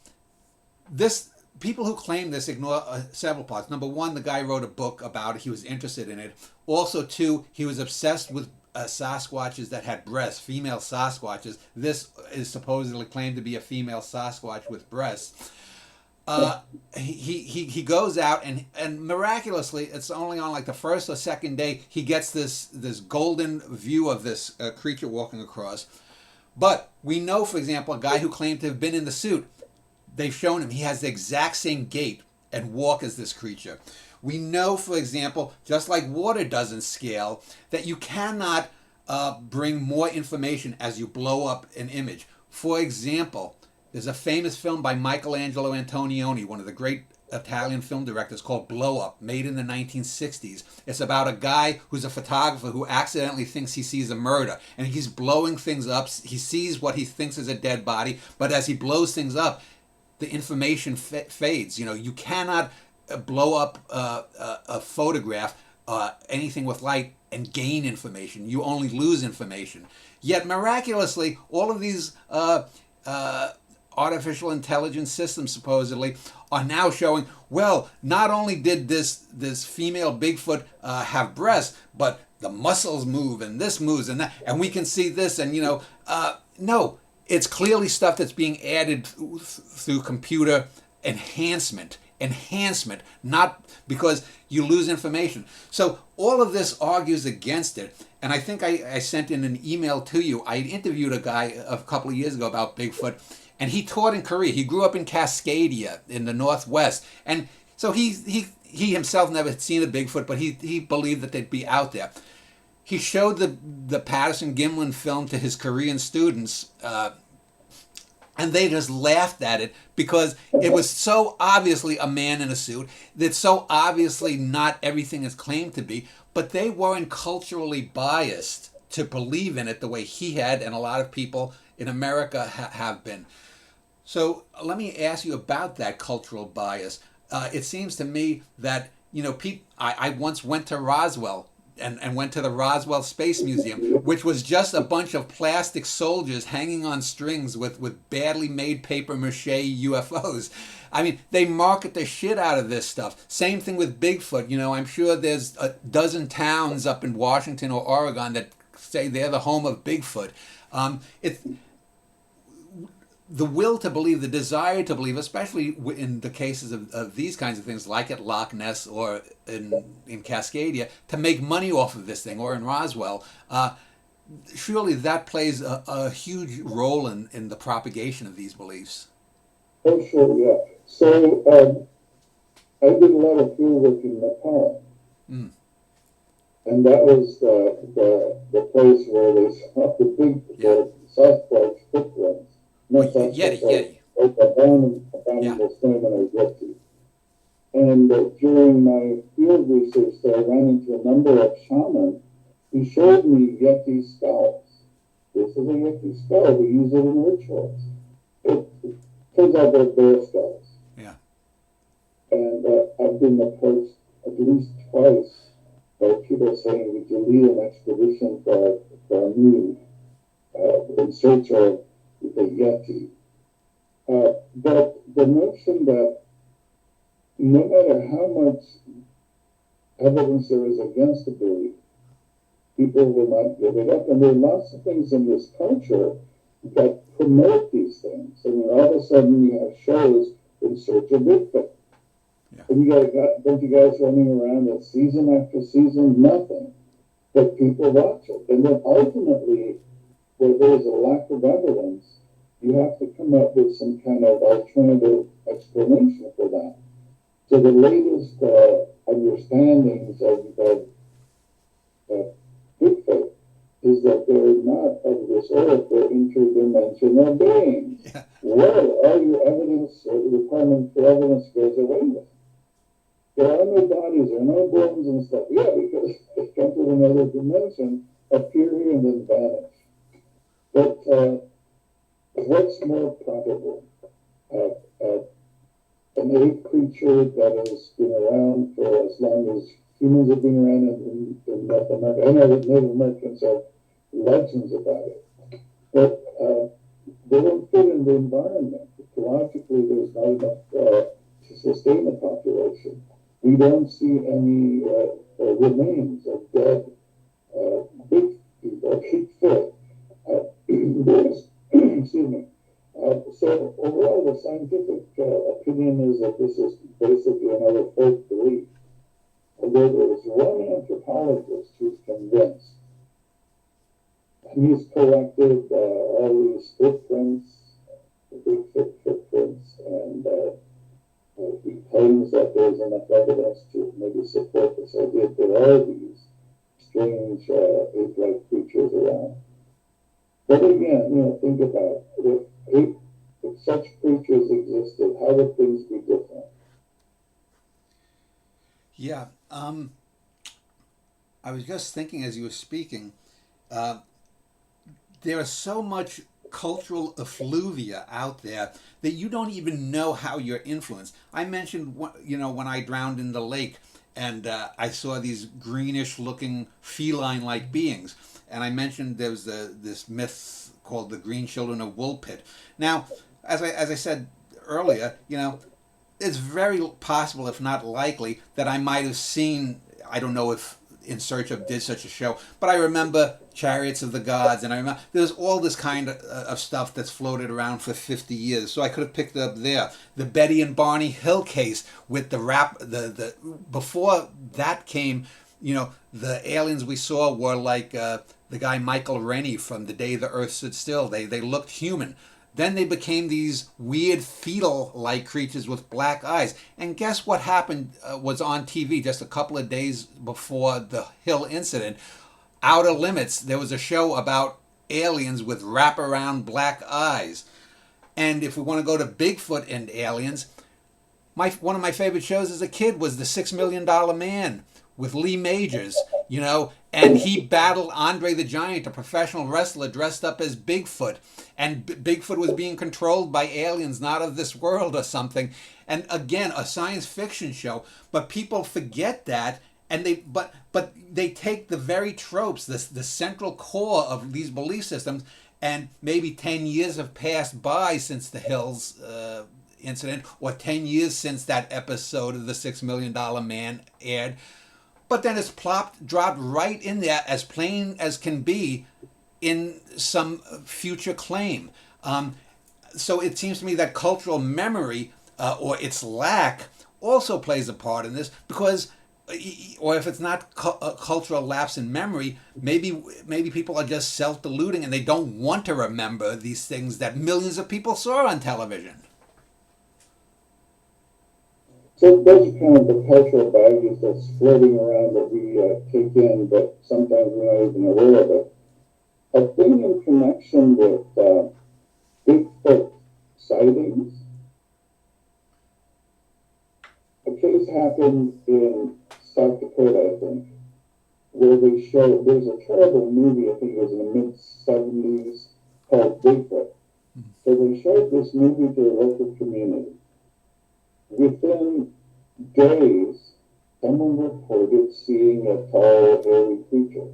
this, people who claim this ignore several parts. Number one, the guy wrote a book about it. He was interested in it. Also, two, he was obsessed with Sasquatches that had breasts, female Sasquatches. This is supposedly claimed to be a female Sasquatch with breasts. He goes out and miraculously, it's only on like the first or second day, he gets this golden view of this creature walking across. But we know, for example, a guy who claimed to have been in the suit, they've shown him he has the exact same gait and walk as this creature. We know, for example, just like water doesn't scale, that you cannot bring more information as you blow up an image. For example, there's a famous film by Michelangelo Antonioni, one of the great Italian film directors, called Blow Up, made in the 1960s. It's about a guy who's a photographer who accidentally thinks he sees a murder, and he's blowing things up. He sees what he thinks is a dead body, but as he blows things up, the information fades. You cannot blow up a photograph, anything with light, and gain information. You only lose information. Yet miraculously, all of these artificial intelligence systems supposedly are now showing, well, not only did this female Bigfoot have breasts, but the muscles move and this moves and that, and we can see this, and no, it's clearly stuff that's being added through computer enhancement. enhancement, not because you lose information. So all of this argues against it. And I think I sent in an email to you. I interviewed a guy a couple of years ago about Bigfoot, and he taught in Korea. He grew up in Cascadia in the Northwest. And so he himself never had seen a Bigfoot, but he believed that they'd be out there. He showed the Patterson Gimlin film to his Korean students, and they just laughed at it because it was so obviously a man in a suit. That's so obviously not everything is claimed to be, but they weren't culturally biased to believe in it the way he had, and a lot of people in America have been. So let me ask you about that cultural bias. It seems to me that, I once went to Roswell and went to the Roswell Space Museum, which was just a bunch of plastic soldiers hanging on strings with badly made paper mache UFOs. I mean, they market the shit out of this stuff. Same thing with Bigfoot. I'm sure there's a dozen towns up in Washington or Oregon that say they're the home of Bigfoot. It's the will to believe, the desire to believe, especially in the cases of these kinds of things, like at Loch Ness or in Cascadia, to make money off of this thing, or in Roswell. Surely that plays a huge role in the propagation of these beliefs. Oh, sure, yeah. So I did a lot of field work in Nepal. Mm. And that was the place where they saw the Sasquatch footprints. Not Yeti. Like abominable stone and a Yeti. And during my field research there, I ran into a number of shamans who showed me Yeti skulls. This is a Yeti skull. We use it in rituals. It turns out they're bear skulls. Yeah. And I've been approached at least twice by people saying, would you lead an expedition for a move in search of the Yeti? But the notion that no matter how much evidence there is against the belief, people will not give it up. And there are lots of things in this culture that promote these things. I mean, all of a sudden you have shows in search of Bigfoot. Yeah. And you got a bunch of guys running around that season after season, nothing. But people watch it. And then ultimately, where there's a lack of evidence, you have to come up with some kind of alternative explanation for that. So the latest understandings of Bigfoot is that they're not of this earth, they're interdimensional beings. Yeah. Well, all your evidence, the requirement for evidence goes away with. There are no bodies, there are no bones and stuff. Yeah, because they come from another dimension, appear here and then vanish. But what's more probable? An ape creature that has been around for as long as humans have been around in North America. I know that Native Americans have legends about it. But they don't fit in the environment. Ecologically, there's not enough to sustain the population. We don't see any remains of dead big people, Bigfoot. Excuse me. So overall, the scientific opinion is that this is basically another folk belief. Although there is one anthropologist who's convinced. He's collected all these footprints, the Bigfoot footprints, and he claims that there's enough evidence to maybe support this idea that there are these strange ape-like creatures around. But again, think about it. If such creatures existed, how would things be different? Yeah. I was just thinking as you were speaking, there is so much cultural effluvia out there that you don't even know how you're influenced. I mentioned, when I drowned in the lake and I saw these greenish-looking feline-like beings. And I mentioned there was this myth called the Green Children of Woolpit. Now, as I said earlier, it's very possible, if not likely, that I might have seen, I don't know if In Search of did such a show, but I remember Chariots of the Gods, and I remember there's all this kind of stuff that's floated around for 50 years. So I could have picked it up there. The Betty and Barney Hill case with the the before that came, the aliens we saw were like the guy Michael Rennie from The Day the Earth Stood Still. They looked human. Then they became these weird fetal-like creatures with black eyes. And guess what happened was on TV just a couple of days before the Hill incident. Outer Limits, there was a show about aliens with wraparound black eyes. And if we want to go to Bigfoot and aliens, one of my favorite shows as a kid was The $6 Million Man with Lee Majors, and he battled Andre the Giant, a professional wrestler dressed up as Bigfoot. And Bigfoot was being controlled by aliens not of this world or something. And again, a science fiction show, but people forget that. And but they take the very tropes, the central core of these belief systems, and maybe 10 years have passed by since the Hills incident, or 10 years since that episode of The $6 Million Man aired. But then it's dropped right in there as plain as can be in some future claim. So it seems to me that cultural memory, or its lack, also plays a part in this, because or if it's not a cultural lapse in memory, maybe people are just self-deluding and they don't want to remember these things that millions of people saw on television. So those are kind of the cultural baggage that's floating around that we take in, but sometimes we're not even aware of it. I think in connection with Bigfoot sightings, a case happened in South Dakota, I think, where they showed, there's a terrible movie, I think it was in the mid-70s, called Bigfoot. So they showed this movie to the local community. Within days, someone reported seeing a tall, hairy creature.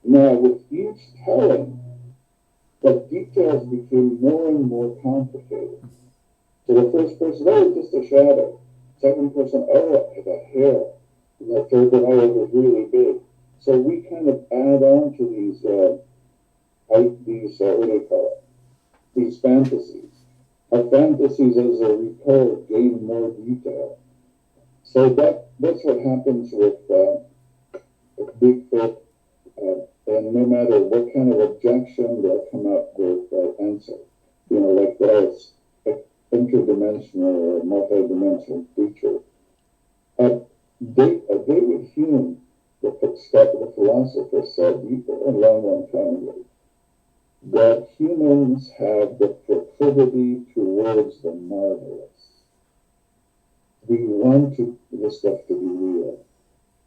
Now, with each telling, the details became more and more complicated. So the first person, oh, it's just a shadow. Second person, oh, it's a hair. And the third one, oh, it was really big. So we kind of add on to these, what do you call it? These fantasies. Our fantasies, as a recall, gain more detail. So that's what happens with Bigfoot. And no matter what kind of objection, they'll come up with an answer. Like that's interdimensional or multidimensional creature. David Hume, the philosopher, said a long time ago that humans have the proclivity towards the marvelous. We want this stuff to be real.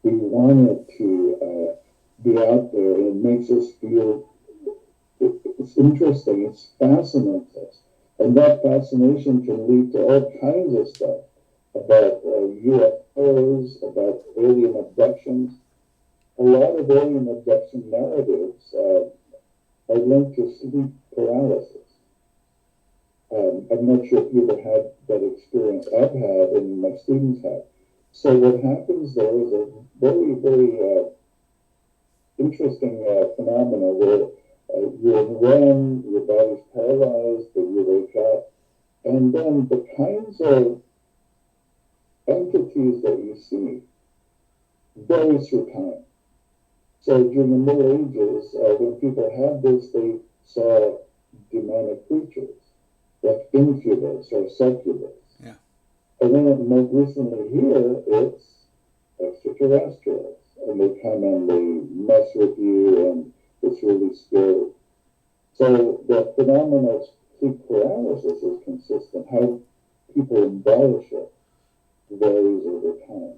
We want it to be out there, and it makes us feel it's interesting, it fascinates us. And that fascination can lead to all kinds of stuff about UFOs, about alien abductions. A lot of alien abduction narratives are linked to sleep paralysis. I'm not sure if you ever had that experience. I've had, and my students have. So what happens there is a very, very interesting phenomena where you're in REM, your body's paralyzed, but you wake up, and then the kinds of entities that you see varies through time. So during the Middle Ages, when people had this, they saw demonic creatures, like incubus or succubus. Yeah. And then more recently here, it's extraterrestrials. And they come and they mess with you, and it's really scary. So the phenomenon of sleep paralysis is consistent. How people embellish it varies over time.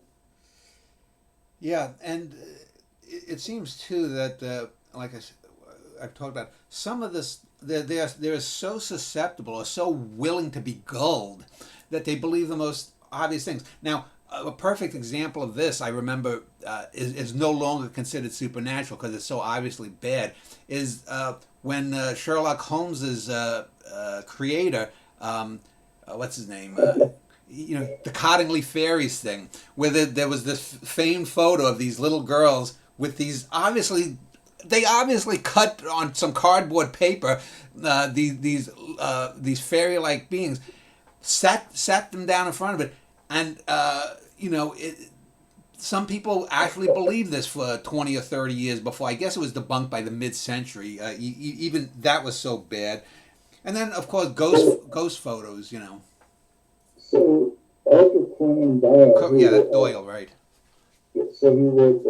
Yeah, and it seems too that, like I've talked about, some of this, they're so susceptible or so willing to be gulled that they believe the most obvious things. Now, a perfect example of this, I remember, is no longer considered supernatural because it's so obviously bad, is when Sherlock Holmes's creator, what's his name? The Cottingley Fairies thing, where there was this famed photo of these little girls with these obviously they obviously cut on some cardboard paper these fairy-like beings, sat them down in front of it, and some people actually believed this for 20 or 30 years before. I guess it was debunked by the mid-century. Even that was so bad. And then, of course, ghost photos. So Arthur Conan Doyle, Yeah, that Doyle, right? So he wrote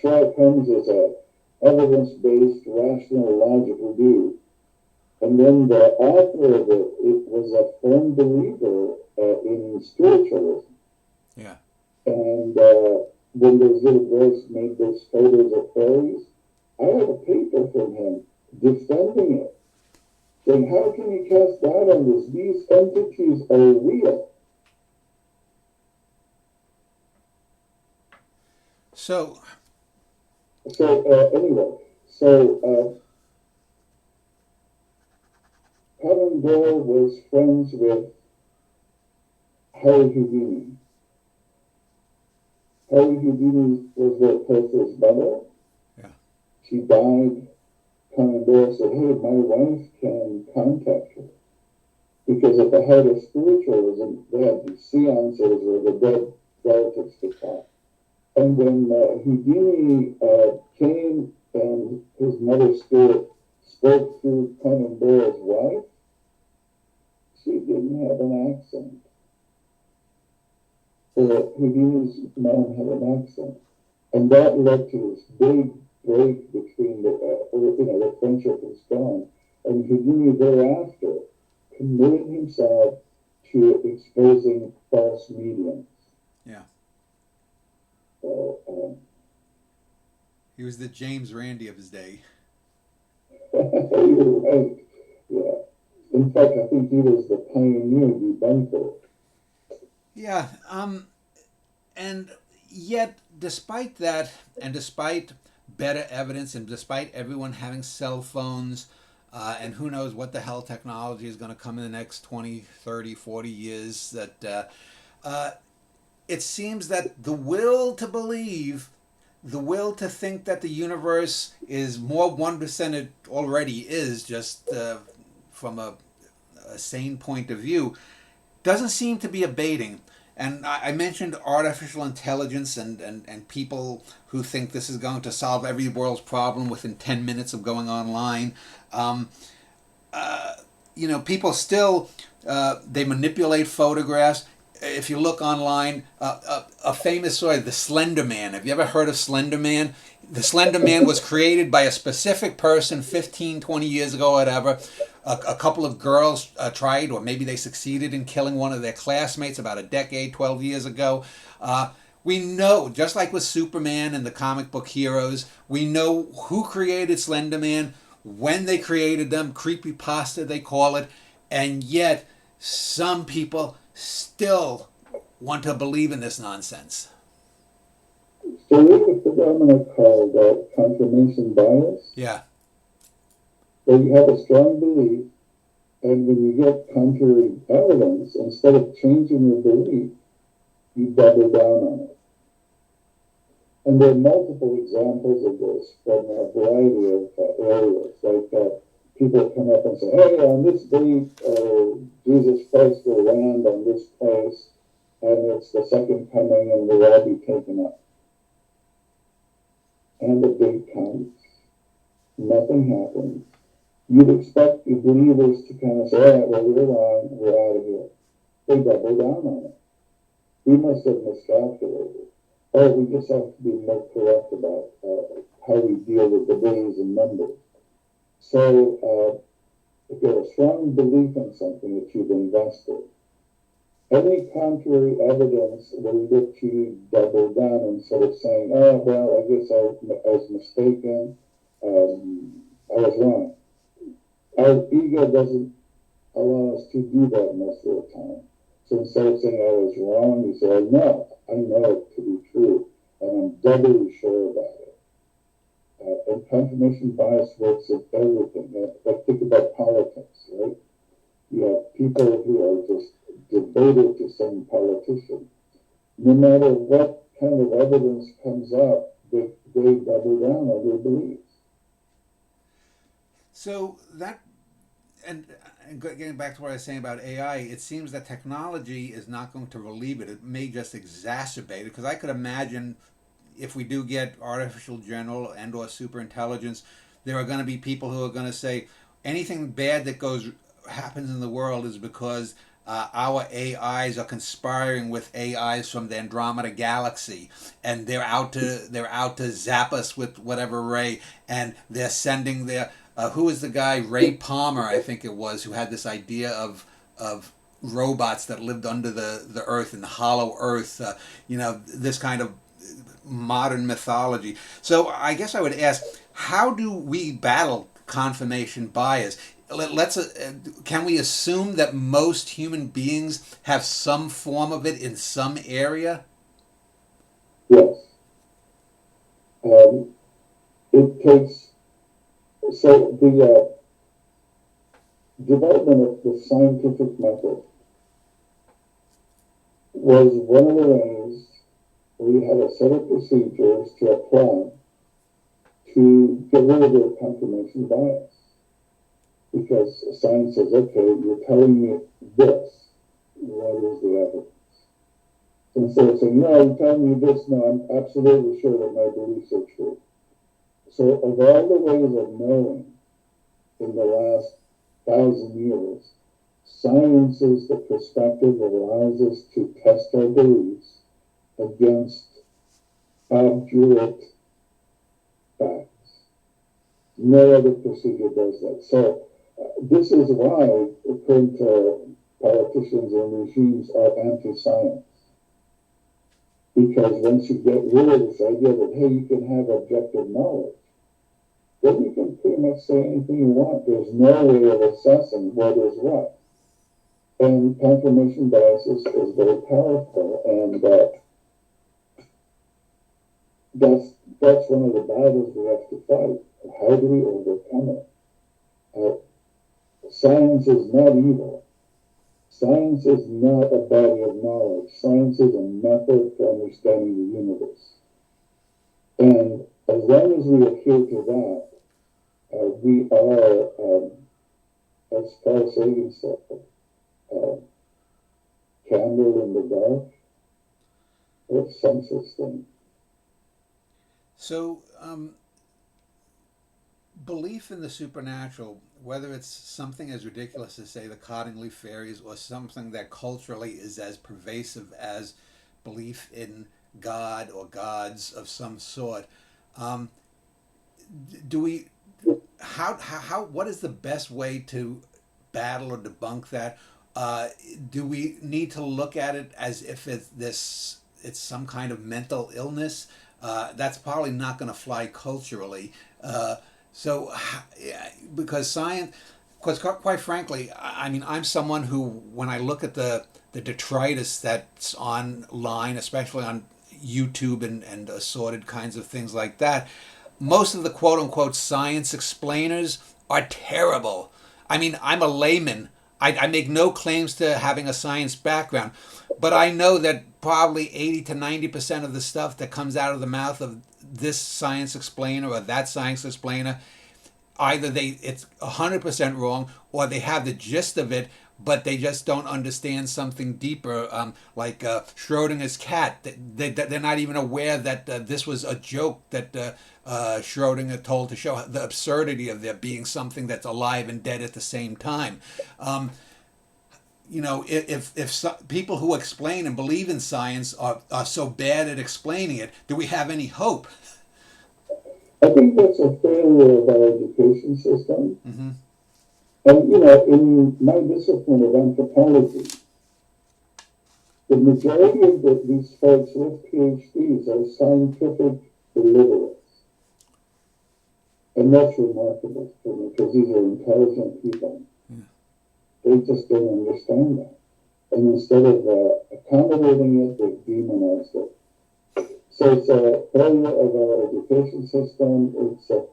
Sherlock Holmes is a evidence-based, rational, logical dude. And then the author of it was a firm believer in spiritualism. Yeah. And when those little girls made those photos of fairies, I had a paper from him defending it, saying, how can you cast doubt on this? These entities are real. So anyway, Conan Doyle was friends with Harry Houdini. Harry Houdini was very close to his mother. Yeah. She died. Conan Doyle said, hey, my wife can contact her. Because at the height of spiritualism, they had these seances where the dead relatives could talk. And when Houdini came and his mother's spirit spoke through Conan Doyle's wife, she didn't have an accent. Houdini's mom had an accent. And that led to this big break between the friendship was gone. And Houdini thereafter committed himself to exposing false mediums. Yeah. So, he was the James Randi of his day. You're right. Yeah. In fact, I think he was the pioneer debunker. Yeah. And yet, despite that, and despite better evidence, and despite everyone having cell phones, and who knows what the hell technology is going to come in the next 20, 30, 40 years, that it seems that the will to believe, the will to think that the universe is more wondrous than it already is, just from a sane point of view, doesn't seem to be abating. And I mentioned artificial intelligence and people who think this is going to solve every world's problem within 10 minutes of going online. People still, they manipulate photographs. If you look online, a famous story, the Slender Man. Have you ever heard of Slender Man? The Slender Man was created by a specific person 15, 20 years ago, whatever. A couple of girls tried, or maybe they succeeded in killing one of their classmates about a decade, 12 years ago. We know, just like with Superman and the comic book heroes, we know who created Slender Man, when they created them, creepypasta they call it, and yet some people still want to believe in this nonsense. So there's a phenomenon called confirmation bias. Yeah. Where you have a strong belief, and when you get contrary evidence, instead of changing your belief, you double down on it. And there are multiple examples of this from a variety of areas. Like people come up and say, hey, on this date, Jesus Christ will land on this place, and it's the second coming, and we'll all be taken up. And the date comes. Nothing happens. You'd expect the believers to kind of say, all right, well, we're wrong, we're out of here. They double down on it. We must have miscalculated. Or we just have to be more correct about how we deal with the days and numbers. So if you have a strong belief in something that you've invested, any contrary evidence will let you double down instead of saying, oh, well, I guess I was mistaken, I was wrong. Our ego doesn't allow us to do that most of the time. So instead of saying I was wrong, you say, I know it to be true, and I'm doubly sure about it. And confirmation bias works in everything. Like think about politics, right? You have people who are just devoted to some politician. No matter what kind of evidence comes up, they double down on their beliefs. So that, and getting back to what I was saying about AI, it seems that technology is not going to relieve it. It may just exacerbate it. Because I could imagine if we do get artificial general and or super intelligence, there are going to be people who are going to say anything bad that happens in the world is because our AIs are conspiring with AIs from the Andromeda galaxy, and they're out to zap us with whatever ray, and they're sending their who is the guy, Ray Palmer, I think it was, who had this idea of robots that lived under the earth in the hollow earth, this kind of modern mythology. So I guess I would ask, how do we battle confirmation bias? Can we assume that most human beings have some form of it in some area? Yes. It takes, so the development of the scientific method was one of the ways we had a set of procedures to apply to get rid of the confirmation bias. Because science says, okay, you're telling me this. What is the evidence? Instead of saying, no, you're telling me this, no, I'm absolutely sure that my beliefs are true. So of all the ways of knowing in the last 1,000 years, science is the perspective that allows us to test our beliefs against obdurate facts. No other procedure does that. So this is why current politicians and regimes are anti-science. Because once you get rid of this idea that, hey, you can have objective knowledge, then you can pretty much say anything you want. There's no way of assessing what is what. And confirmation bias is very powerful. And that's one of the battles we have to fight. How do we overcome it? Science is not evil. Science is not a body of knowledge. Science is a method for understanding the universe. And as long as we adhere to that, we are, as Carl Sagan said, candle in the dark, or some such thing. So, belief in the supernatural, whether it's something as ridiculous as, say, the Cottingley fairies, or something that culturally is as pervasive as belief in God or gods of some sort, do we? What is the best way to battle or debunk that? Do we need to look at it as if it's some kind of mental illness? That's probably not going to fly culturally. Because science, because quite frankly, I mean, I'm someone who, when I look at the detritus that's online, especially on YouTube and assorted kinds of things like that, most of the quote unquote science explainers are terrible. I mean, I'm a layman. I make no claims to having a science background, but I know that probably 80 to 90% of the stuff that comes out of the mouth of this science explainer or that science explainer, either it's 100% wrong, or they have the gist of it, but they just don't understand something deeper, like Schrodinger's cat. They're not even aware that this was a joke that Schrodinger told to show the absurdity of there being something that's alive and dead at the same time. If people who explain and believe in science are so bad at explaining it, do we have any hope? I think that's a failure of our education system. Mm-hmm. And, in my discipline of anthropology, the majority of these folks with PhDs are scientific illiterates. And that's remarkable for me, because these are intelligent people. Yeah. They just don't understand that. And instead of accommodating it, they've demonized it. So it's a failure of our education system. It's a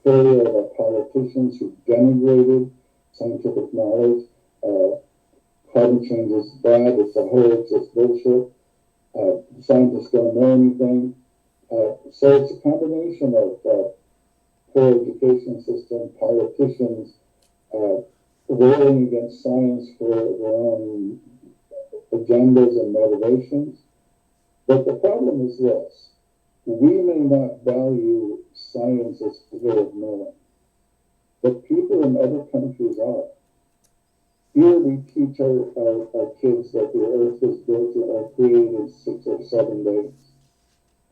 failure of our politicians who denigrated scientific knowledge. Climate change is bad. It's a hoax. It's bullshit. Scientists don't know anything. So it's a combination of poor education system, politicians railing against science for their own agendas and motivations. But the problem is this: we may not value science as a way of knowing, but people in other countries are. Here we teach our kids that the earth was built or created in 6 or 7 days.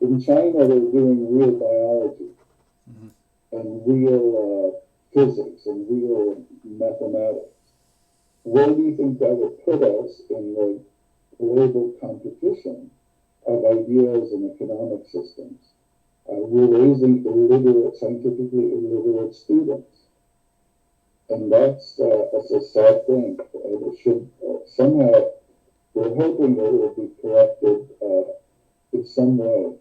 In China, they're doing real biology and real physics and real mathematics. Where do you think that would put us in the global competition of ideas and economic systems? We're raising illiterate, scientifically illiterate students. And that's a sad thing. It should somehow, we're hoping that it will be corrected in some way.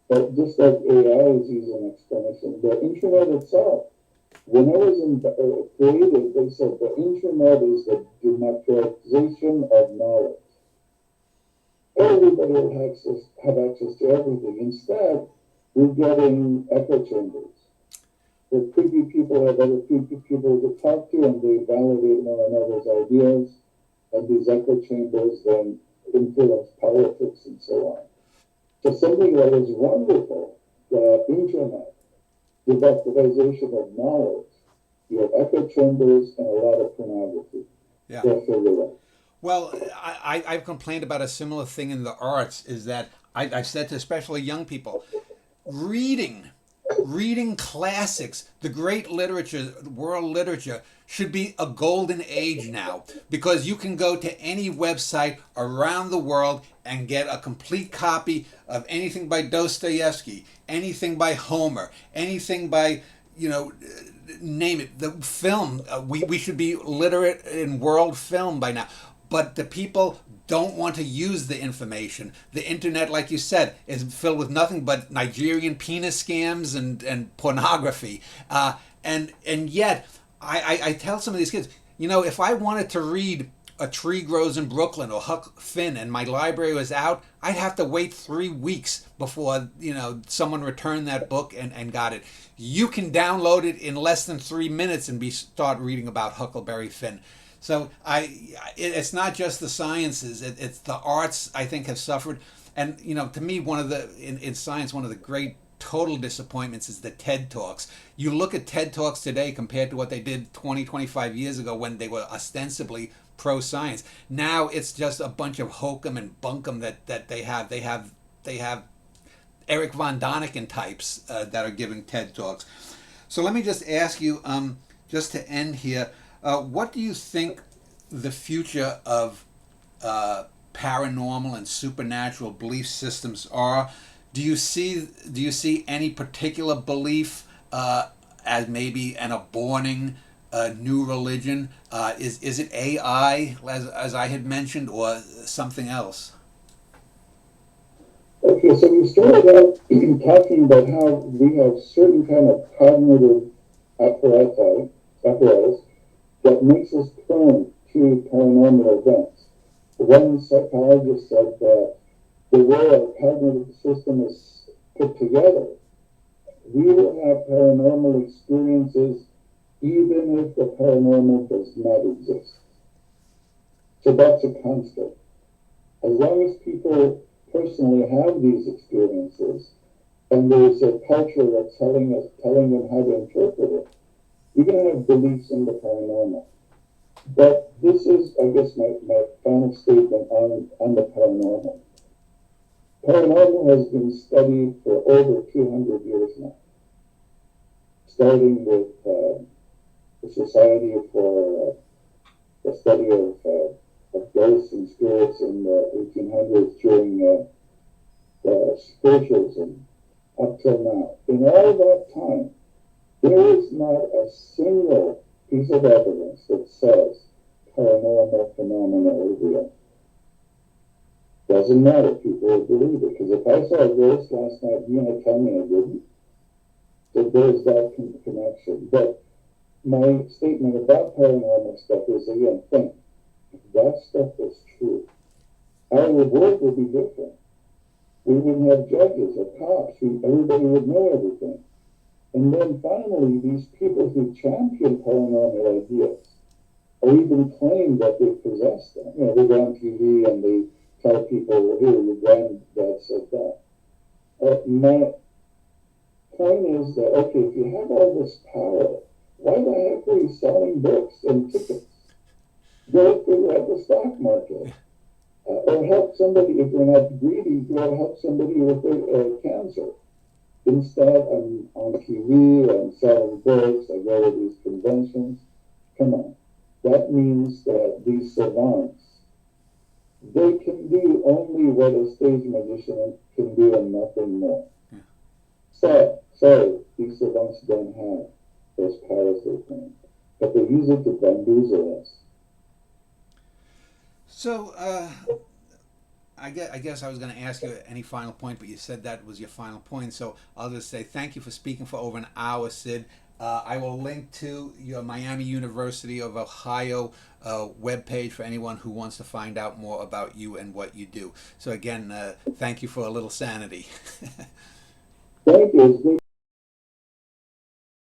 But just like AI is using explanation, the internet itself, when it was created, they said the internet is the democratization of knowledge. Everybody will have access to everything. Instead, we're getting echo chambers. Where creepy people have other creepy people to talk to, and they validate one another's ideas, and these echo chambers then influence politics and so on. So something that is wonderful, the internet, democratization of knowledge, you have echo chambers and a lot of pornography. Yeah. They'll figure it out. Well, I've complained about a similar thing in the arts, is that I've said to especially young people, reading classics, the great literature, world literature, should be a golden age now, because you can go to any website around the world and get a complete copy of anything by Dostoevsky, anything by Homer, anything by, name it, the film. We should be literate in world film by now. But the people don't want to use the information. The internet, like you said, is filled with nothing but Nigerian penis scams and pornography. And yet, I tell some of these kids, if I wanted to read A Tree Grows in Brooklyn or Huck Finn and my library was out, I'd have to wait 3 weeks before, someone returned that book and got it. You can download it in less than 3 minutes and start reading about Huckleberry Finn. So it's not just the sciences; it's the arts. I think have suffered, and to me, in science, one of the great total disappointments is the TED Talks. You look at TED Talks today compared to what they did 20, 25 years ago when they were ostensibly pro-science. Now it's just a bunch of hokum and bunkum that they have. They have Eric von Daniken types that are giving TED Talks. So let me just ask you, just to end here. What do you think the future of paranormal and supernatural belief systems are? Do you see any particular belief as maybe an aborting new religion? Is it AI, as I had mentioned, or something else? Okay, so we started out talking about how we have certain kind of cognitive apparatus that makes us prone to paranormal events. One psychologist said that the way our cognitive system is put together, we will have paranormal experiences even if the paranormal does not exist. So that's a constant. As long as people personally have these experiences, and there's a culture that's telling them how to interpret it, you're going to have beliefs in the paranormal. But this is, I guess, my final statement on the paranormal. Paranormal has been studied for over 200 years now, starting with the Society for the Study of Ghosts and Spirits in the 1800s during the spiritualism up till now. In all that time, there is not a single piece of evidence that says paranormal phenomena are real. Doesn't matter, people will believe it. Because if I saw a ghost last night, you're going to tell me I didn't? So there's that connection. But my statement about paranormal stuff is, again, think, if that stuff was true, our world would be different. We wouldn't have judges or cops. Everybody would know everything. And then finally, these people who champion paranormal ideas or even claim that they possess them, they go on TV and they tell people, here, your granddad said that. My point is that, okay, if you have all this power, why the heck are you selling books and tickets? Go at the stock market. Or help somebody, if you're not greedy, go help somebody with cancer. Instead, I'm on TV, I'm selling books, I go to these conventions. Come on. That means that these savants, they can do only what a stage magician can do and nothing more. So, sorry, these savants don't have those powers they claim. But they use it to bamboozle us. So, I guess I was going to ask you any final point, but you said that was your final point. So I'll just say thank you for speaking for over an hour, Sid. I will link to your Miami University of Ohio webpage for anyone who wants to find out more about you and what you do. So again, thank you for a little sanity. Thank you. It's